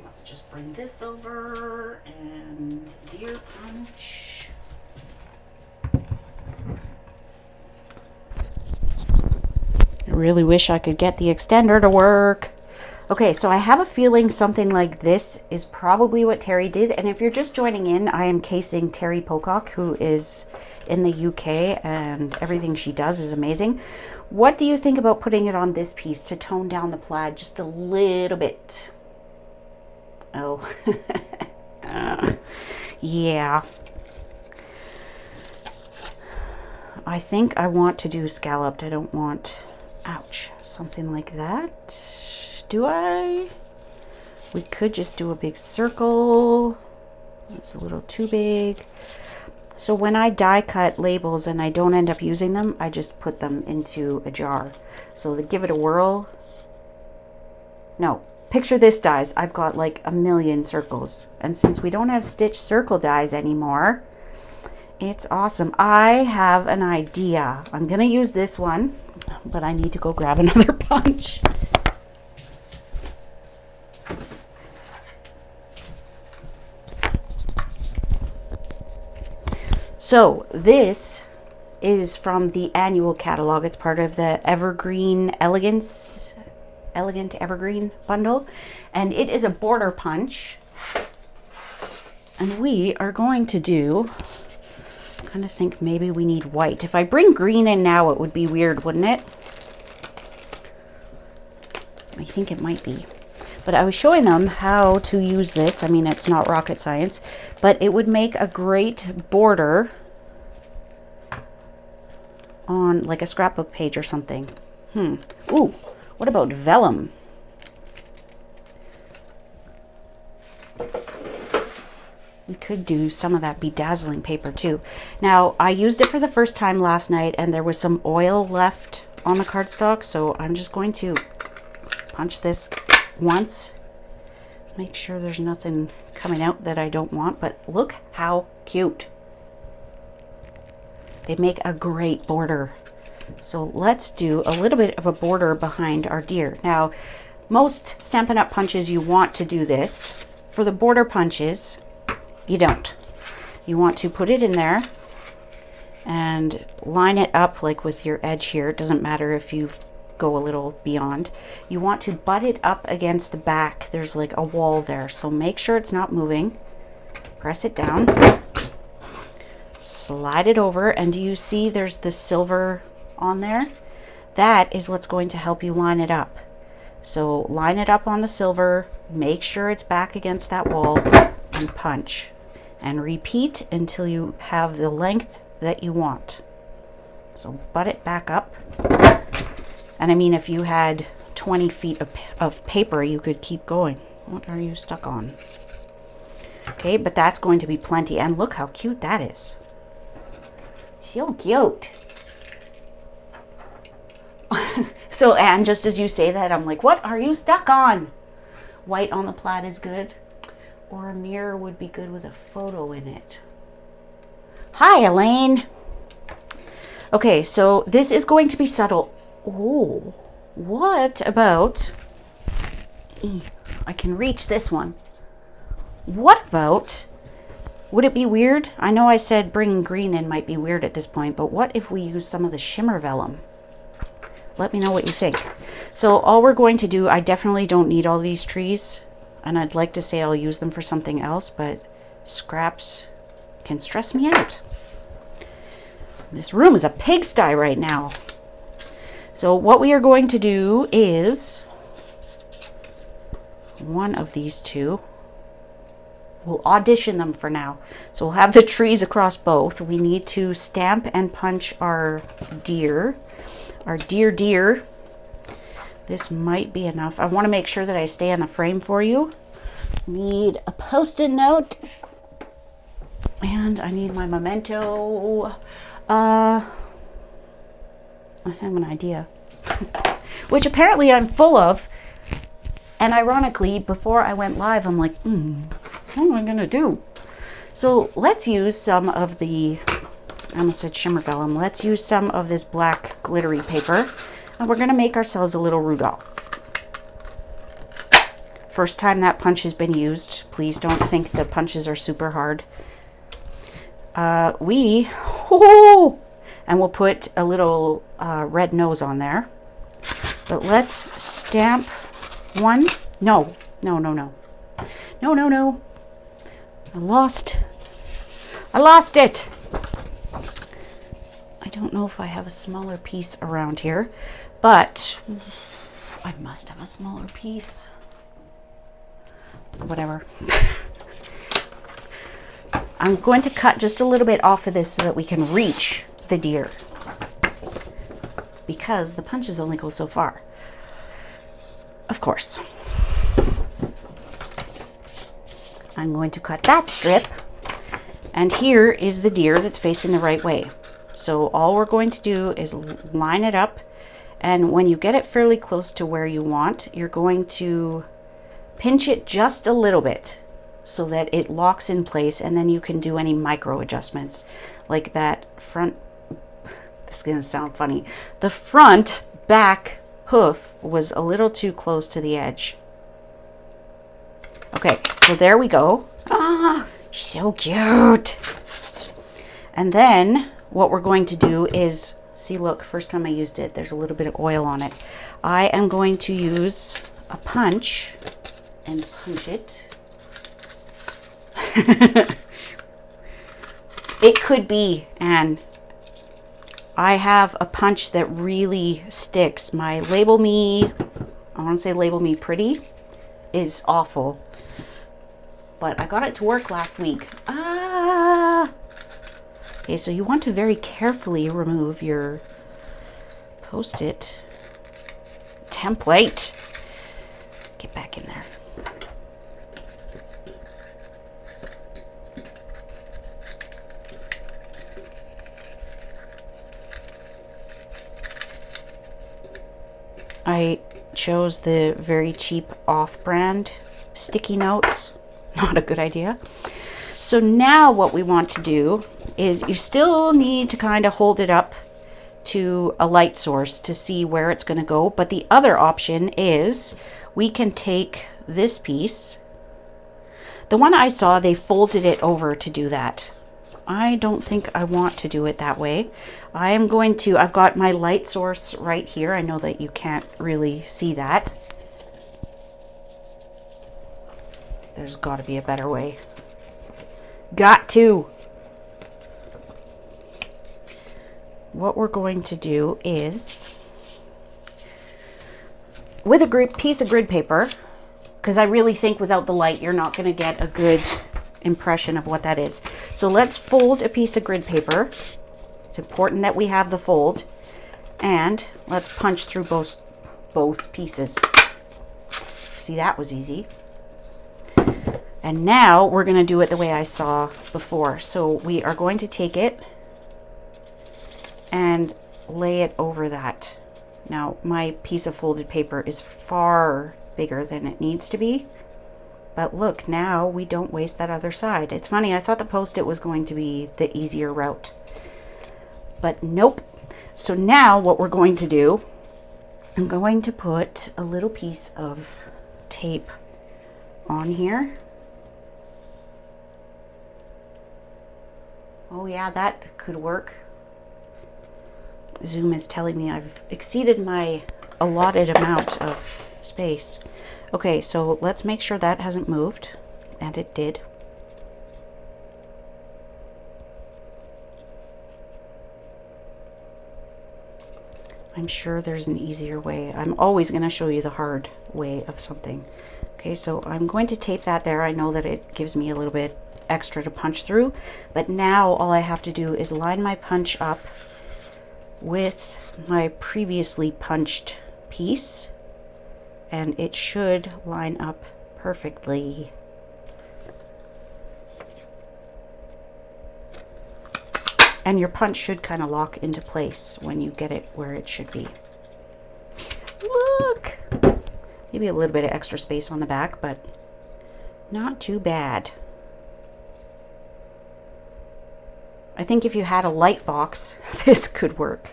Let's just bring this over and deer punch. I really wish I could get the extender to work. Okay, so I have a feeling something like this is probably what Terry did. And if you're just joining in, I am casing Terry Pocock, who is in the UK, and everything she does is amazing. What do you think about putting it on this piece to tone down the plaid just a little bit? Oh, yeah. I think I want to do scalloped. I don't want, ouch, something like that. Do I? We could just do a big circle. It's a little too big. So when I die cut labels and I don't end up using them, I just put them into a jar. So to give it a whirl. No, picture this dies. I've got like a million circles. And since we don't have stitch circle dies anymore, it's awesome. I have an idea. I'm going to use this one, but I need to go grab another punch. So this is from the annual catalog. It's part of the Elegant Evergreen bundle. And it is a border punch. And we are going to do, I kind of think maybe we need white. If I bring green in now, it would be weird, wouldn't it? I think it might be. But I was showing them how to use this. I mean, it's not rocket science, but it would make a great border on like a scrapbook page or something. Ooh, what about vellum? We could do some of that bedazzling paper too. Now, I used it for the first time last night and there was some oil left on the cardstock, so I'm just going to punch this once, make sure there's nothing coming out that I don't want. But look how cute. They make a great border. So let's do a little bit of a border behind our deer. Now, most Stampin' Up! Punches, you want to do this. For the border punches, you don't. You want to put it in there and line it up like with your edge here. It doesn't matter if you go a little beyond. You want to butt it up against the back. There's like a wall there, so make sure it's not moving. Press it down, slide it over, and do you see there's the silver on there? That is what's going to help you line it up. So line it up on the silver, make sure it's back against that wall, and punch. And repeat until you have the length that you want. So butt it back up. And I mean, if you had 20 feet of paper, you could keep going. What are you stuck on? Okay, but that's going to be plenty. And look how cute that is. So cute. So, Anne, just as you say that, I'm like, what are you stuck on? White on the plaid is good. Or a mirror would be good with a photo in it. Hi, Elaine. Okay, so this is going to be subtle. Oh, what about, I can reach this one. What about, would it be weird? I know I said bringing green in might be weird at this point, but what if we use some of the shimmer vellum? Let me know what you think. So all we're going to do, I definitely don't need all these trees, and I'd like to say I'll use them for something else, but scraps can stress me out. This room is a pigsty right now. So what we are going to do is one of these two. We'll audition them for now. So we'll have the trees across both. We need to stamp and punch our deer. Our deer. This might be enough. I want to make sure that I stay on the frame for you. Need a post-it note. And I need my memento. I have an idea. Which apparently I'm full of. And ironically, before I went live, I'm like, what am I going to do? So let's use some of the, I almost said shimmer vellum. Let's use some of this black glittery paper. And we're going to make ourselves a little Rudolph. First time that punch has been used. Please don't think the punches are super hard. And we'll put a little red nose on there. But let's stamp one. No. I lost it. I don't know if I have a smaller piece around here, but I must have a smaller piece. Whatever. I'm going to cut just a little bit off of this so that we can reach the deer, because the punches only go so far. Of course. I'm going to cut that strip, and here is the deer that's facing the right way. So all we're going to do is line it up, and when you get it fairly close to where you want, you're going to pinch it just a little bit so that it locks in place, and then you can do any micro adjustments like that front. This is going to sound funny. The front back hoof was a little too close to the edge. Okay, so there we go. Ah, so cute. And then what we're going to do is, see, look, first time I used it, there's a little bit of oil on it. I am going to use a punch and punch it. It could be, and I have a punch that really sticks. My Label Me, I want to say Label Me Pretty, is awful. But I got it to work last week. Okay, so you want to very carefully remove your Post-it template. Get back in there. I chose the very cheap off-brand sticky notes. Not a good idea. So now what we want to do is, you still need to kind of hold it up to a light source to see where it's going to go. But the other option is we can take this piece. The one I saw, they folded it over to do that. I don't think I want to do it that way. I am going to, I've got my light source right here. I know that you can't really see that. There's got to be a better way. Got to. What we're going to do is, with a piece of grid paper, because I really think without the light you're not going to get a good impression of what that is. So let's fold a piece of grid paper. It's important that we have the fold, and let's punch through both pieces. See, that was easy. And now we're going to do it the way I saw before. So we are going to take it and lay it over that. Now my piece of folded paper is far bigger than it needs to be. But look, now we don't waste that other side. It's funny, I thought the Post-it was going to be the easier route. But nope. So now what we're going to do, I'm going to put a little piece of tape on here. Oh yeah, that could work. Zoom is telling me I've exceeded my allotted amount of space. Okay, so let's make sure that hasn't moved, and it did. I'm sure there's an easier way. I'm always going to show you the hard way of something. Okay, so I'm going to tape that there. I know that it gives me a little bit extra to punch through, but now all I have to do is line my punch up with my previously punched piece, and it should line up perfectly. And your punch should kind of lock into place when you get it where it should be. Look! Maybe a little bit of extra space on the back, but not too bad. I think if you had a light box, this could work.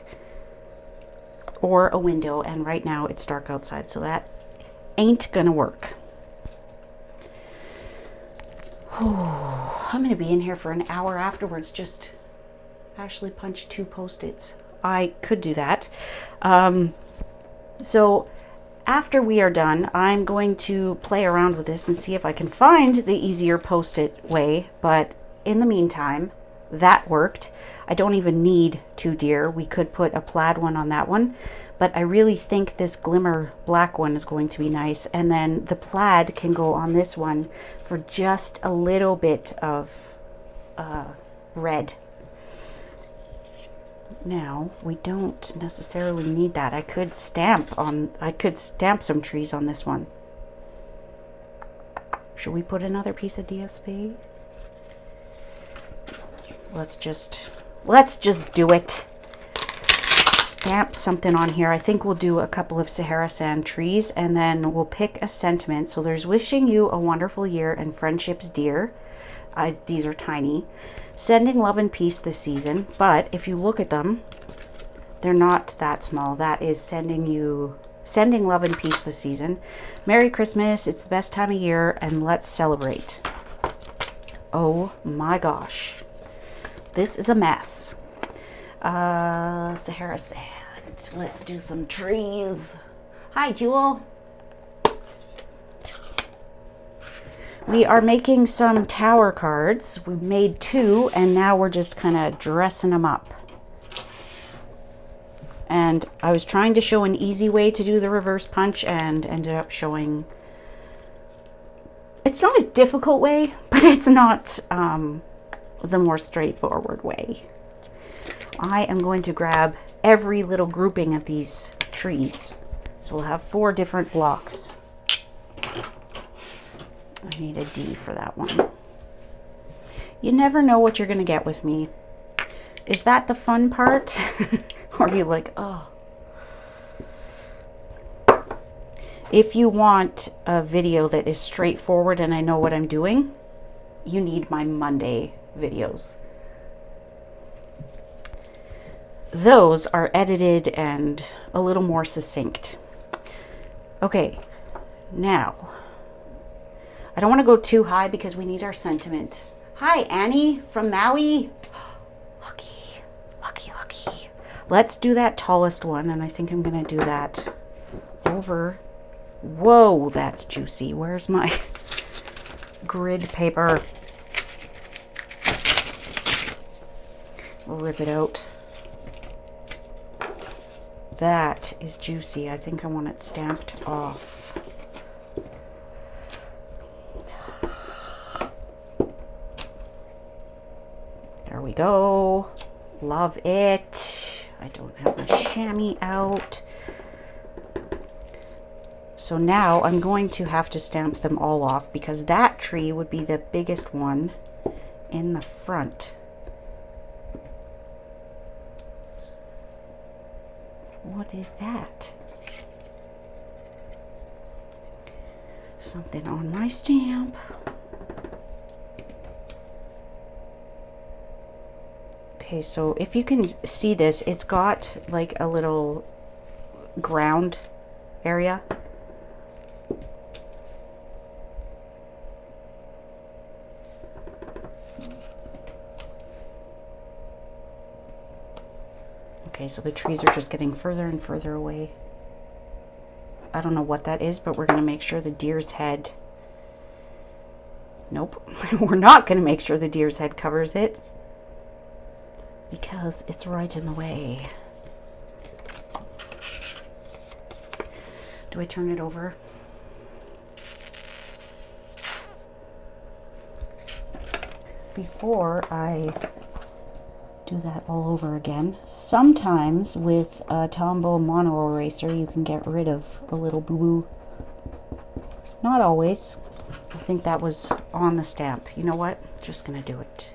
Or a window, and right now it's dark outside, so that ain't gonna work. I'm gonna be in here for an hour afterwards, just actually punch 2 Post-its. I could do that. So after we are done, I'm going to play around with this and see if I can find the easier Post-it way, but in the meantime, that worked. I don't even need 2 deer. We could put a plaid one on that one, but I really think this glimmer black one is going to be nice, and then the plaid can go on this one for just a little bit of red. Now, we don't necessarily need that. I could stamp some trees on this one. Should we put another piece of DSP? Let's just do it. Stamp something on here. I think we'll do a couple of Sahara sand trees, and then we'll pick a sentiment. So there's wishing you a wonderful year and friendships dear. These are tiny. Sending love and peace this season, but if you look at them, they're not that small. That is sending love and peace this season. Merry Christmas, it's the best time of year, and let's celebrate. Oh my gosh. This is a mess. Sahara sand. Let's do some trees. Hi, Jewel. We are making some tower cards. We made 2, and now we're just kind of dressing them up. And I was trying to show an easy way to do the reverse punch and ended up showing... It's not a difficult way, but it's not the more straightforward way. I am going to grab every little grouping of these trees. So we'll have 4 different blocks. I need a D for that one. You never know what you're going to get with me. Is that the fun part? Or are you like, oh. If you want a video that is straightforward and I know what I'm doing, you need my Monday videos. Those are edited and a little more succinct. Okay, now... I don't want to go too high because we need our sentiment. Hi, Annie from Maui. Lucky, lucky, lucky. Let's do that tallest one, and I think I'm going to do that over. Whoa, that's juicy. Where's my grid paper? Rip it out. That is juicy. I think I want it stamped off. There we go. Love it. I don't have my chamois out. So now I'm going to have to stamp them all off because that tree would be the biggest one in the front. What is that? Something on my stamp. Okay, so if you can see this, it's got like a little ground area. Okay, so the trees are just getting further and further away. I don't know what that is, but we're going to make sure the deer's head... Nope, we're not going to make sure the deer's head covers it, because it's right in the way. Do I turn it over? Before I do that all over again, sometimes with a Tombow mono eraser you can get rid of the little boo-boo. Not always. I think that was on the stamp. You know what? Just gonna do it.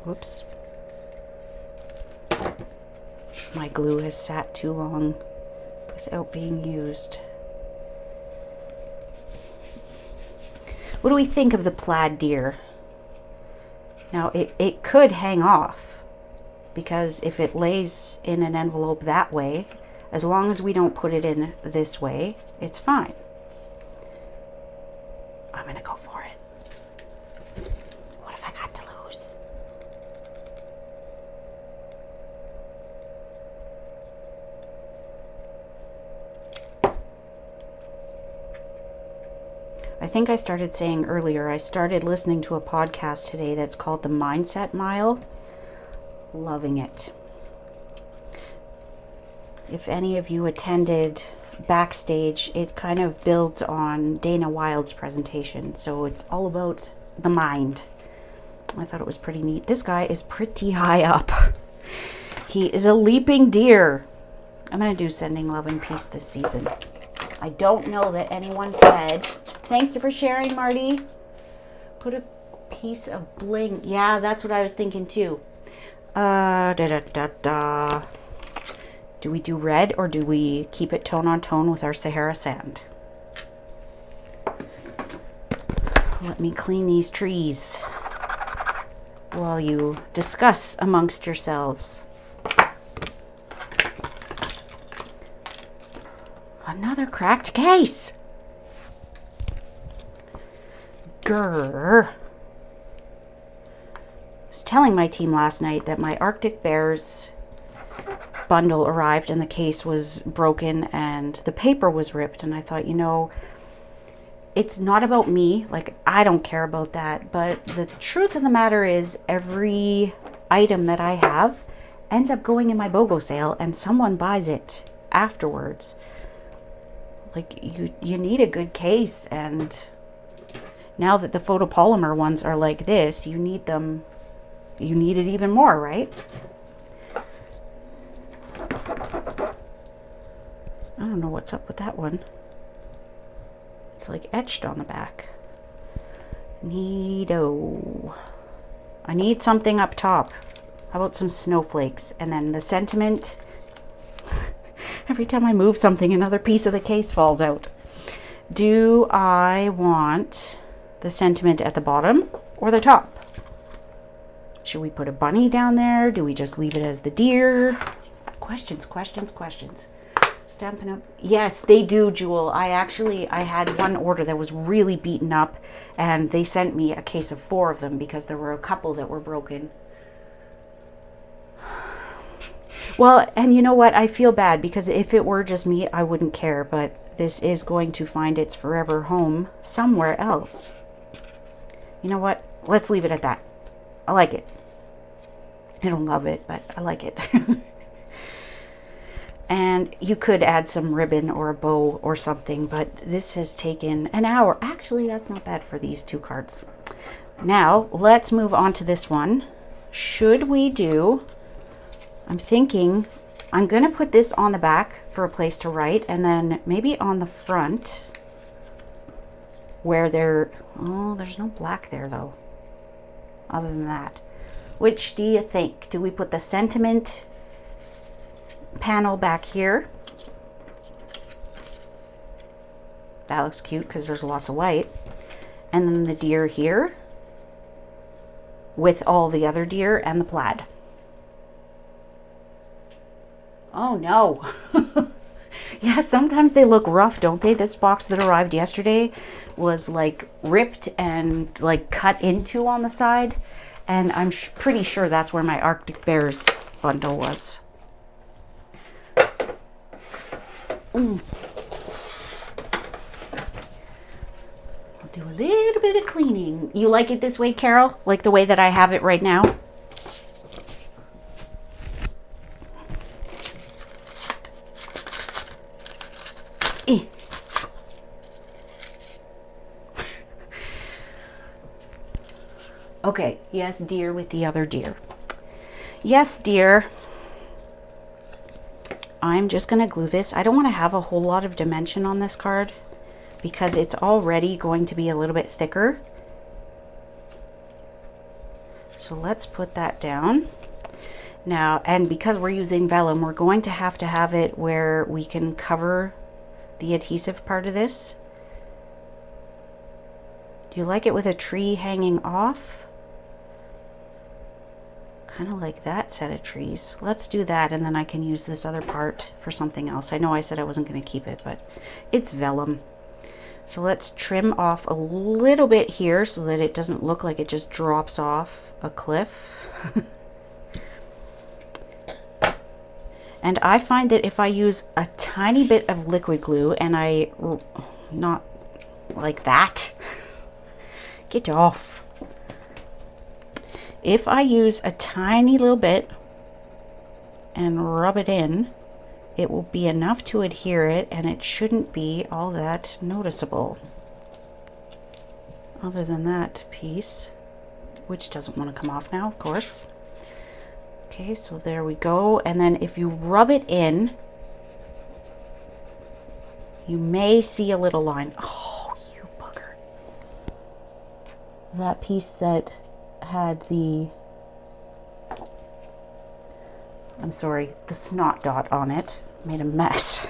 Whoops. My glue has sat too long without being used. What do we think of the plaid deer? Now, it could hang off, because if it lays in an envelope that way, as long as we don't put it in this way, it's fine. I'm gonna go for it. What have I got to lose? I think I started saying earlier, I started listening to a podcast today that's called The Mindset Mile. Loving it. If any of you attended Backstage, it kind of builds on Dana Wilde's presentation. So it's all about the mind. I thought it was pretty neat. This guy is pretty high up. He is a leaping deer. I'm going to do Sending Love and Peace this season. I don't know that anyone said, thank you for sharing, Marty. Put a piece of bling. Yeah, that's what I was thinking too. Do we do red or do we keep it tone on tone with our Sahara sand? Let me clean these trees while you discuss amongst yourselves. Another cracked case. Grrr. I was telling my team last night that my Arctic Bears bundle arrived and the case was broken and the paper was ripped, and I thought, you know, it's not about me. Like, I don't care about that, but the truth of the matter is every item that I have ends up going in my BOGO sale and someone buys it afterwards. Like, you need a good case, and now that the photopolymer ones are like this, you need them, you need it even more, right? I don't know what's up with that one. It's like etched on the back. Neato. I need something up top. How about some snowflakes? And then the sentiment. Every time I move something, another piece of the case falls out. Do I want the sentiment at the bottom or the top? Should we put a bunny down there? Do we just leave it as the deer? Questions, questions, questions. Stampin' Up. Yes, they do, Jewel. I had one order that was really beaten up, and they sent me a case of 4 of them because there were a couple that were broken. Well, and you know what? I feel bad because if it were just me, I wouldn't care, but this is going to find its forever home somewhere else. You know what? Let's leave it at that. I like it. I don't love it, but I like it. And you could add some ribbon or a bow or something, but this has taken an hour. Actually, that's not bad for these 2 cards. Now, let's move on to this one. Should we do, I'm thinking, I'm going to put this on the back for a place to write, and then maybe on the front where there's no black there though, other than that. Which do you think? Do we put the sentiment panel back here? That looks cute because there's lots of white. And then the deer here with all the other deer and the plaid. Oh no. Yeah, sometimes they look rough, don't they? This box that arrived yesterday was like ripped and like cut into on the side. And I'm pretty sure that's where my Arctic Bears bundle was. I'll do a little bit of cleaning. You like it this way, Carol? Like the way that I have it right now? Eh. Okay, yes, dear, with the other deer. Yes, dear. I'm just going to glue this. I don't want to have a whole lot of dimension on this card because it's already going to be a little bit thicker. So let's put that down. Now, and because we're using vellum, we're going to have it where we can cover the adhesive part of this. Do you like it with a tree hanging off? Kind of like that set of trees. Let's do that, and then I can use this other part for something else. I know I said I wasn't going to keep it, but it's vellum. So let's trim off a little bit here so that it doesn't look like it just drops off a cliff. And I find that if I use a tiny bit of liquid glue and not like that, get off. If I use a tiny little bit and rub it in, it will be enough to adhere it, and it shouldn't be all that noticeable. Other than that piece, which doesn't want to come off now, of course. Okay, so there we go. And then if you rub it in, you may see a little line. Oh, you bugger. That piece that had the, I'm sorry, the snot dot on it made a mess.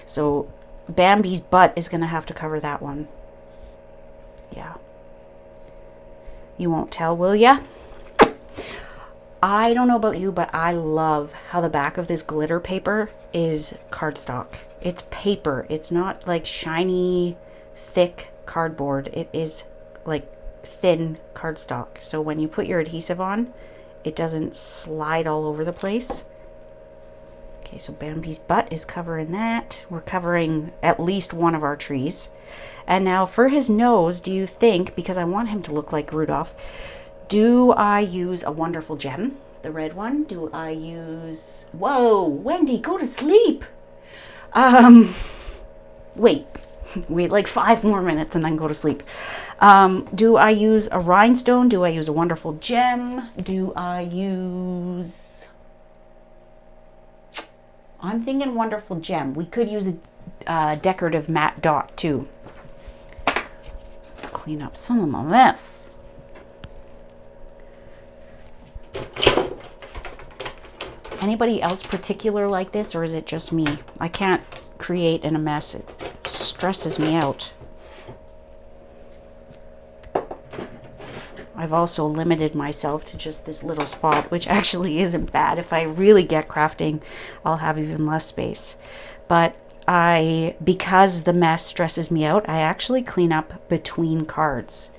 So Bambi's butt is going to have to cover that one. Yeah. You won't tell, will ya? I don't know about you, but I love how the back of this glitter paper is cardstock. It's paper. It's not like shiny, thick cardboard. It is like thin cardstock. So when you put your adhesive on, it doesn't slide all over the place. Okay, so Bambi's butt is covering that. We're covering at least one of our trees. And now for his nose, do you think, because I want him to look like Rudolph, do I use a wonderful gem, the red one? Do I use... Whoa, Wendy, go to sleep. Wait like 5 more minutes and then go to sleep. Do I use a rhinestone? Do I use a wonderful gem? Do I use... I'm thinking wonderful gem. We could use a decorative matte dot too. Clean up some of my mess. Anybody else particular like this, or is it just me? I can't create in a mess. It stresses me out. I've also limited myself to just this little spot, which actually isn't bad. If I really get crafting, I'll have even less space. But because the mess stresses me out, I actually clean up between cards.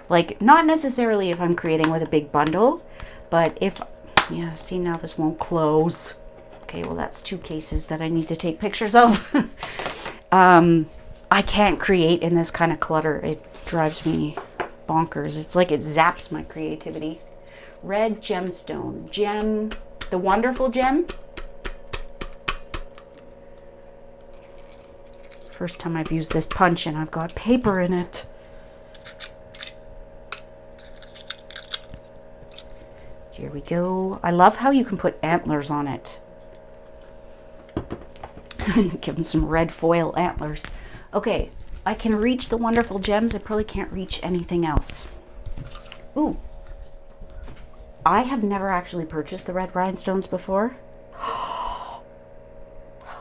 Like, not necessarily if I'm creating with a big bundle, but if... Yeah, see, now this won't close. Okay, well, that's 2 cases that I need to take pictures of. I can't create in this kind of clutter. It drives me bonkers. It's like it zaps my creativity. Red gemstone. Gem, the wonderful gem. First time I've used this punch and I've got paper in it. Here we go. I love how you can put antlers on it. Give them some red foil antlers. Okay, I can reach the wonderful gems. I probably can't reach anything else. Ooh. I have never actually purchased the red rhinestones before. How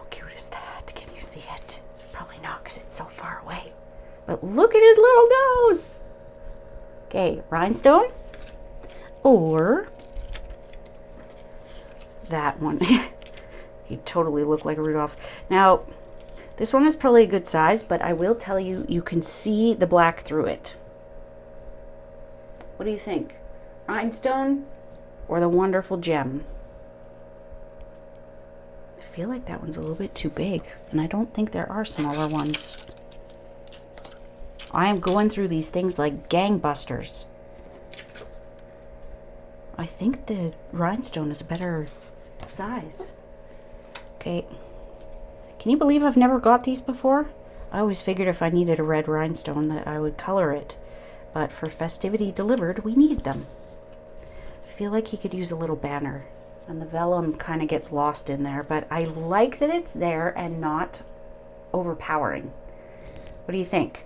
cute is that? Can you see it? Probably not because it's so far away. But look at his little nose. Okay, rhinestone. Or... that one. He totally looked like a Rudolph. Now, this one is probably a good size, but I will tell you, you can see the black through it. What do you think? Rhinestone or the wonderful gem? I feel like that one's a little bit too big, and I don't think there are smaller ones. I am going through these things like gangbusters. I think the rhinestone is a better size. Okay, Can you believe I've never got these before? I always figured if I needed a red rhinestone that I would color it. But for Festivity Delivered, we need them. I feel like he could use a little banner. And the vellum kind of gets lost in there. But I like that it's there and not overpowering. What do you think?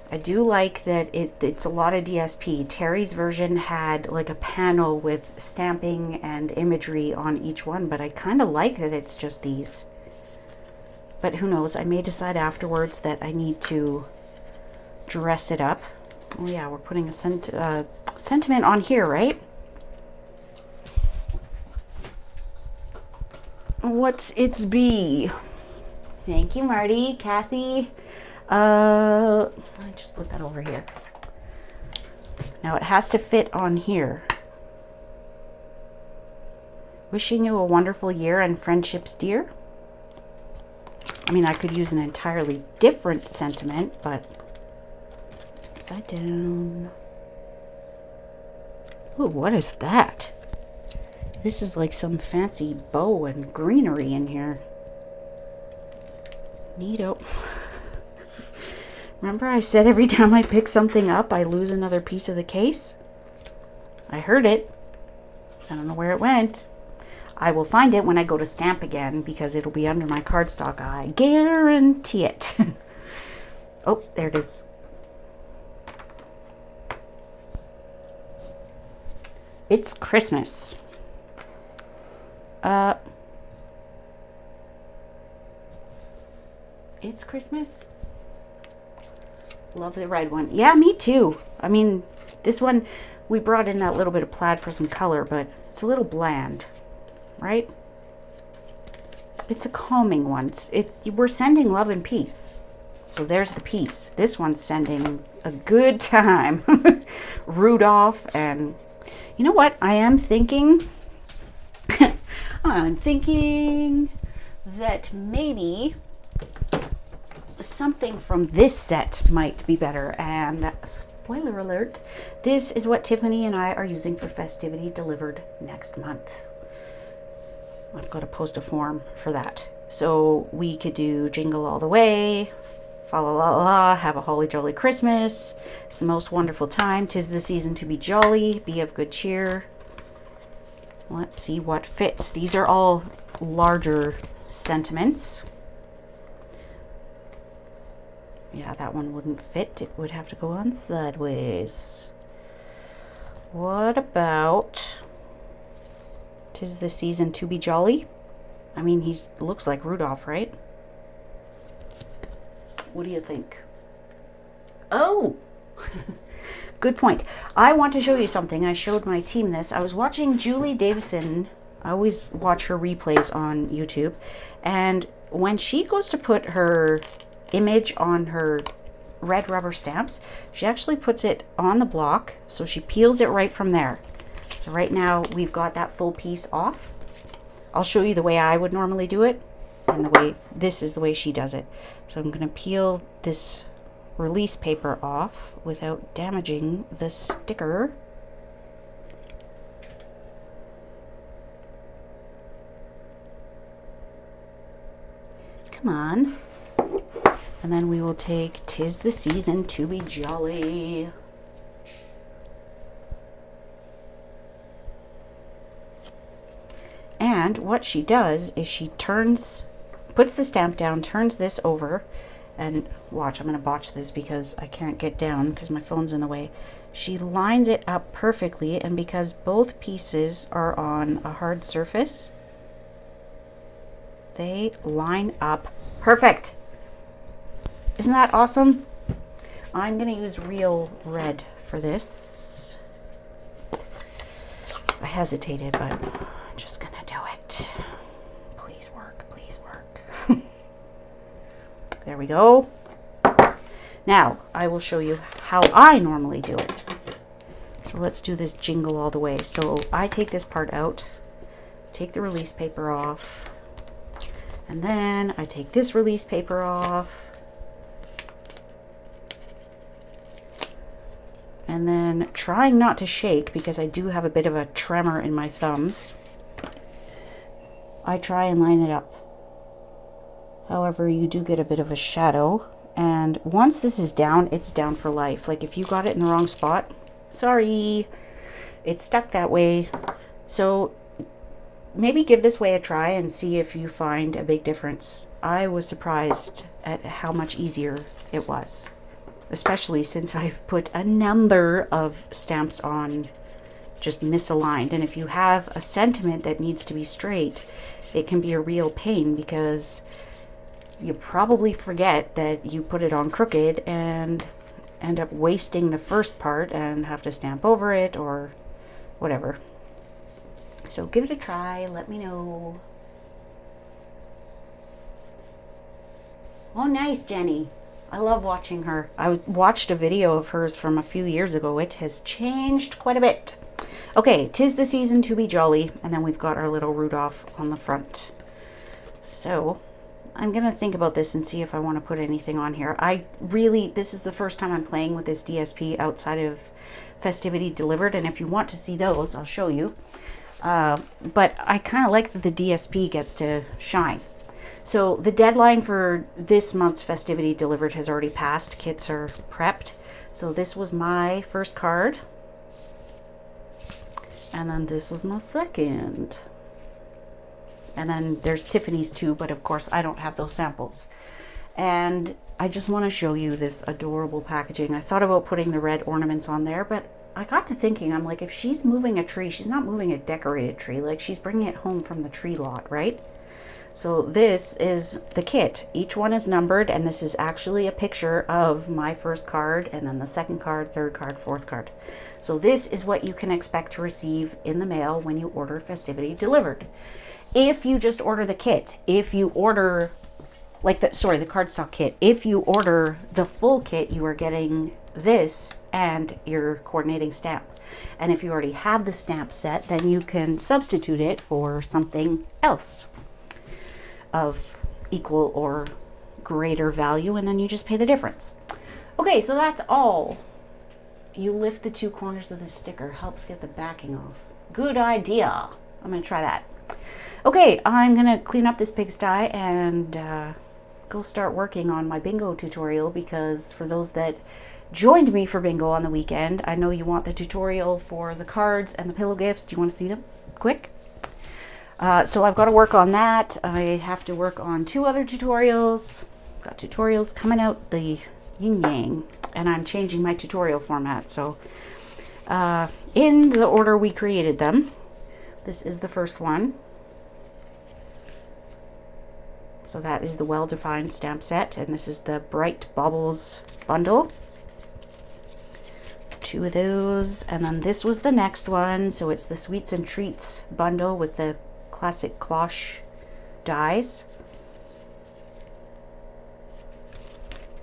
I do like that it's a lot of DSP. Terry's version had like a panel with stamping and imagery on each one, but I kind of like that it's just these. But who knows, I may decide afterwards that I need to dress it up. Oh yeah, we're putting a sentiment on here, right? What's its B? Thank you, Marty. Kathy. I just put that over here. Now it has to fit on here. Wishing you a wonderful year and friendships dear. I mean, I could use an entirely different sentiment, but upside down. Ooh, what is that? This is like some fancy bow and greenery in here. Neato. Remember I said every time I pick something up, I lose another piece of the case? I heard it. I don't know where it went. I will find it when I go to stamp again because it'll be under my cardstock. I guarantee it. Oh, there it is. It's Christmas. It's Christmas. Love the red one. Yeah, me too. I mean, this one, we brought in that little bit of plaid for some color, but it's a little bland, right? It's a calming one. We're sending love and peace. So there's the peace. This one's sending a good time. Rudolph and... You know what? I am thinking... I'm thinking that maybe something from this set might be better. And spoiler alert, this is what Tiffany and I are using for Festivity Delivered next month. I've got to post a form for that. So we could do Jingle All the Way, Fa la la la, Have a Holly Jolly Christmas, It's the Most Wonderful Time, 'Tis the Season to Be Jolly, Be of Good Cheer. Let's see what fits. These are all larger sentiments. Yeah, that one wouldn't fit. It would have to go on sideways. What about 'Tis the Season to Be Jolly? I mean, he looks like Rudolph, right? What do you think? Oh! Good point. I want to show you something. I showed my team this. I was watching Julie Davison. I always watch her replays on YouTube. And when she goes to put her image on her red rubber stamps, she actually puts it on the block. So she peels it right from there. So right now we've got that full piece off. I'll show you the way I would normally do it. And the way, this is the way she does it. So I'm going to peel this release paper off without damaging the sticker. Come on. And then we will take 'Tis the Season to Be Jolly. And what she does is she puts the stamp down, turns this over, and watch, I'm going to botch this because I can't get down because my phone's in the way. She lines it up perfectly, and because both pieces are on a hard surface, they line up perfect. Isn't that awesome? I'm going to use real red for this. I hesitated, but I'm just going to do it. Please work, please work. There we go. Now, I will show you how I normally do it. So let's do this Jingle All the Way. So I take this part out, take the release paper off, and then I take this release paper off, and then trying not to shake because I do have a bit of a tremor in my thumbs, I try and line it up However, you do get a bit of a shadow. And once this is down, it's down for life. Like if you got it in the wrong spot, sorry, it's stuck that way. So maybe give this way a try and see if you find a big difference. I was surprised at how much easier it was, especially since I've put a number of stamps on just misaligned. And if you have a sentiment that needs to be straight, it can be a real pain because you probably forget that you put it on crooked and end up wasting the first part and have to stamp over it or whatever. So give it a try, let me know. Oh, nice, Jenny. I love watching her. I watched a video of hers from a few years ago. It has changed quite a bit. Okay, 'tis the season to be jolly. And then we've got our little Rudolph on the front. So I'm going to think about this and see if I want to put anything on here. This is the first time I'm playing with this DSP outside of Festivity Delivered. And if you want to see those, I'll show you. But I kind of like that the DSP gets to shine. So the deadline for this month's Festivity Delivered has already passed. Kits are prepped. So this was my first card. And then this was my second. And then there's Tiffany's too, but of course I don't have those samples. And I just want to show you this adorable packaging. I thought about putting the red ornaments on there, but I got to thinking, I'm like, if she's moving a tree, she's not moving a decorated tree. Like she's bringing it home from the tree lot, right? So this is the kit. Each one is numbered, and this is actually a picture of my first card, and then the second card, third card, fourth card. So this is what you can expect to receive in the mail when you order Festivity Delivered. If you just order the kit, if you order the cardstock kit, if you order the full kit, you are getting this and your coordinating stamp. And if you already have the stamp set, then you can substitute it for something else of equal or greater value, and then you just pay the difference. Okay, so that's all. You lift the two corners of the sticker, helps get the backing off. Good idea. I'm going to try that. Okay, I'm going to clean up this pigsty and go start working on my bingo tutorial, because for those that joined me for bingo on the weekend, I know you want the tutorial for the cards and the pillow gifts. Do you want to see them quick? So I've got to work on that. I have to work on 2 other tutorials. Got tutorials coming out the yin yang, and I'm changing my tutorial format. So in the order we created them, this is the first one. So that is the well-defined stamp set, and this is the Bright Baubles bundle. 2 of those, and then this was the next one. So it's the Sweets and Treats bundle with the classic cloche dies,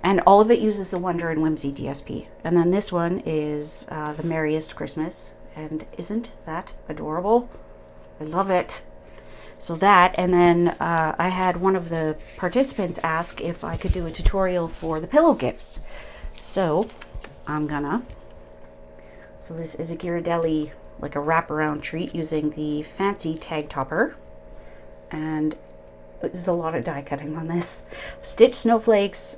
and all of it uses the Wonder and Whimsy DSP. And then this one is the Merriest Christmas, and isn't that adorable? I love it. So that, and then I had one of the participants ask if I could do a tutorial for the pillow gifts, so I'm gonna. So this is a Ghirardelli, like a wraparound treat, using the fancy tag topper, and there's a lot of die cutting on this. Stitch snowflakes,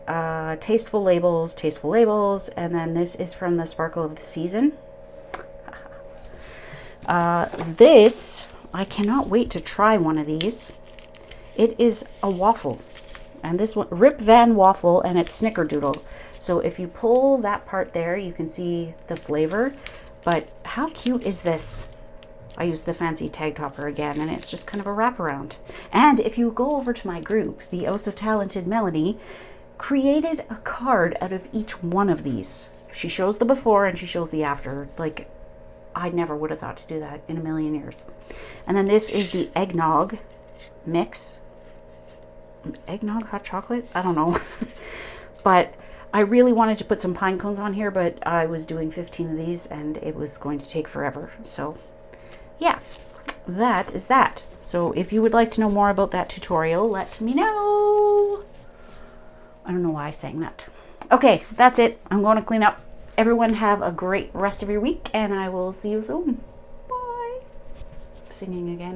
tasteful labels, and then this is from the Sparkle of the Season. This, I cannot wait to try one of these. It is a waffle, and this one, Rip Van Waffle, and it's Snickerdoodle. So if you pull that part there, you can see the flavor. But how cute is this? I used the fancy tag topper again, and it's just kind of a wraparound. And if you go over to my group, the Oh So Talented Melanie created a card out of each one of these. She shows the before and she shows the after. Like, I never would have thought to do that in a million years. And then this is the eggnog mix. Eggnog hot chocolate? I don't know. But I really wanted to put some pine cones on here, but I was doing 15 of these and it was going to take forever. So yeah, that is that. So if you would like to know more about that tutorial, let me know. I don't know why I sang that. Okay, that's it. I'm going to clean up. Everyone have a great rest of your week, and I will see you soon. Bye. Singing again.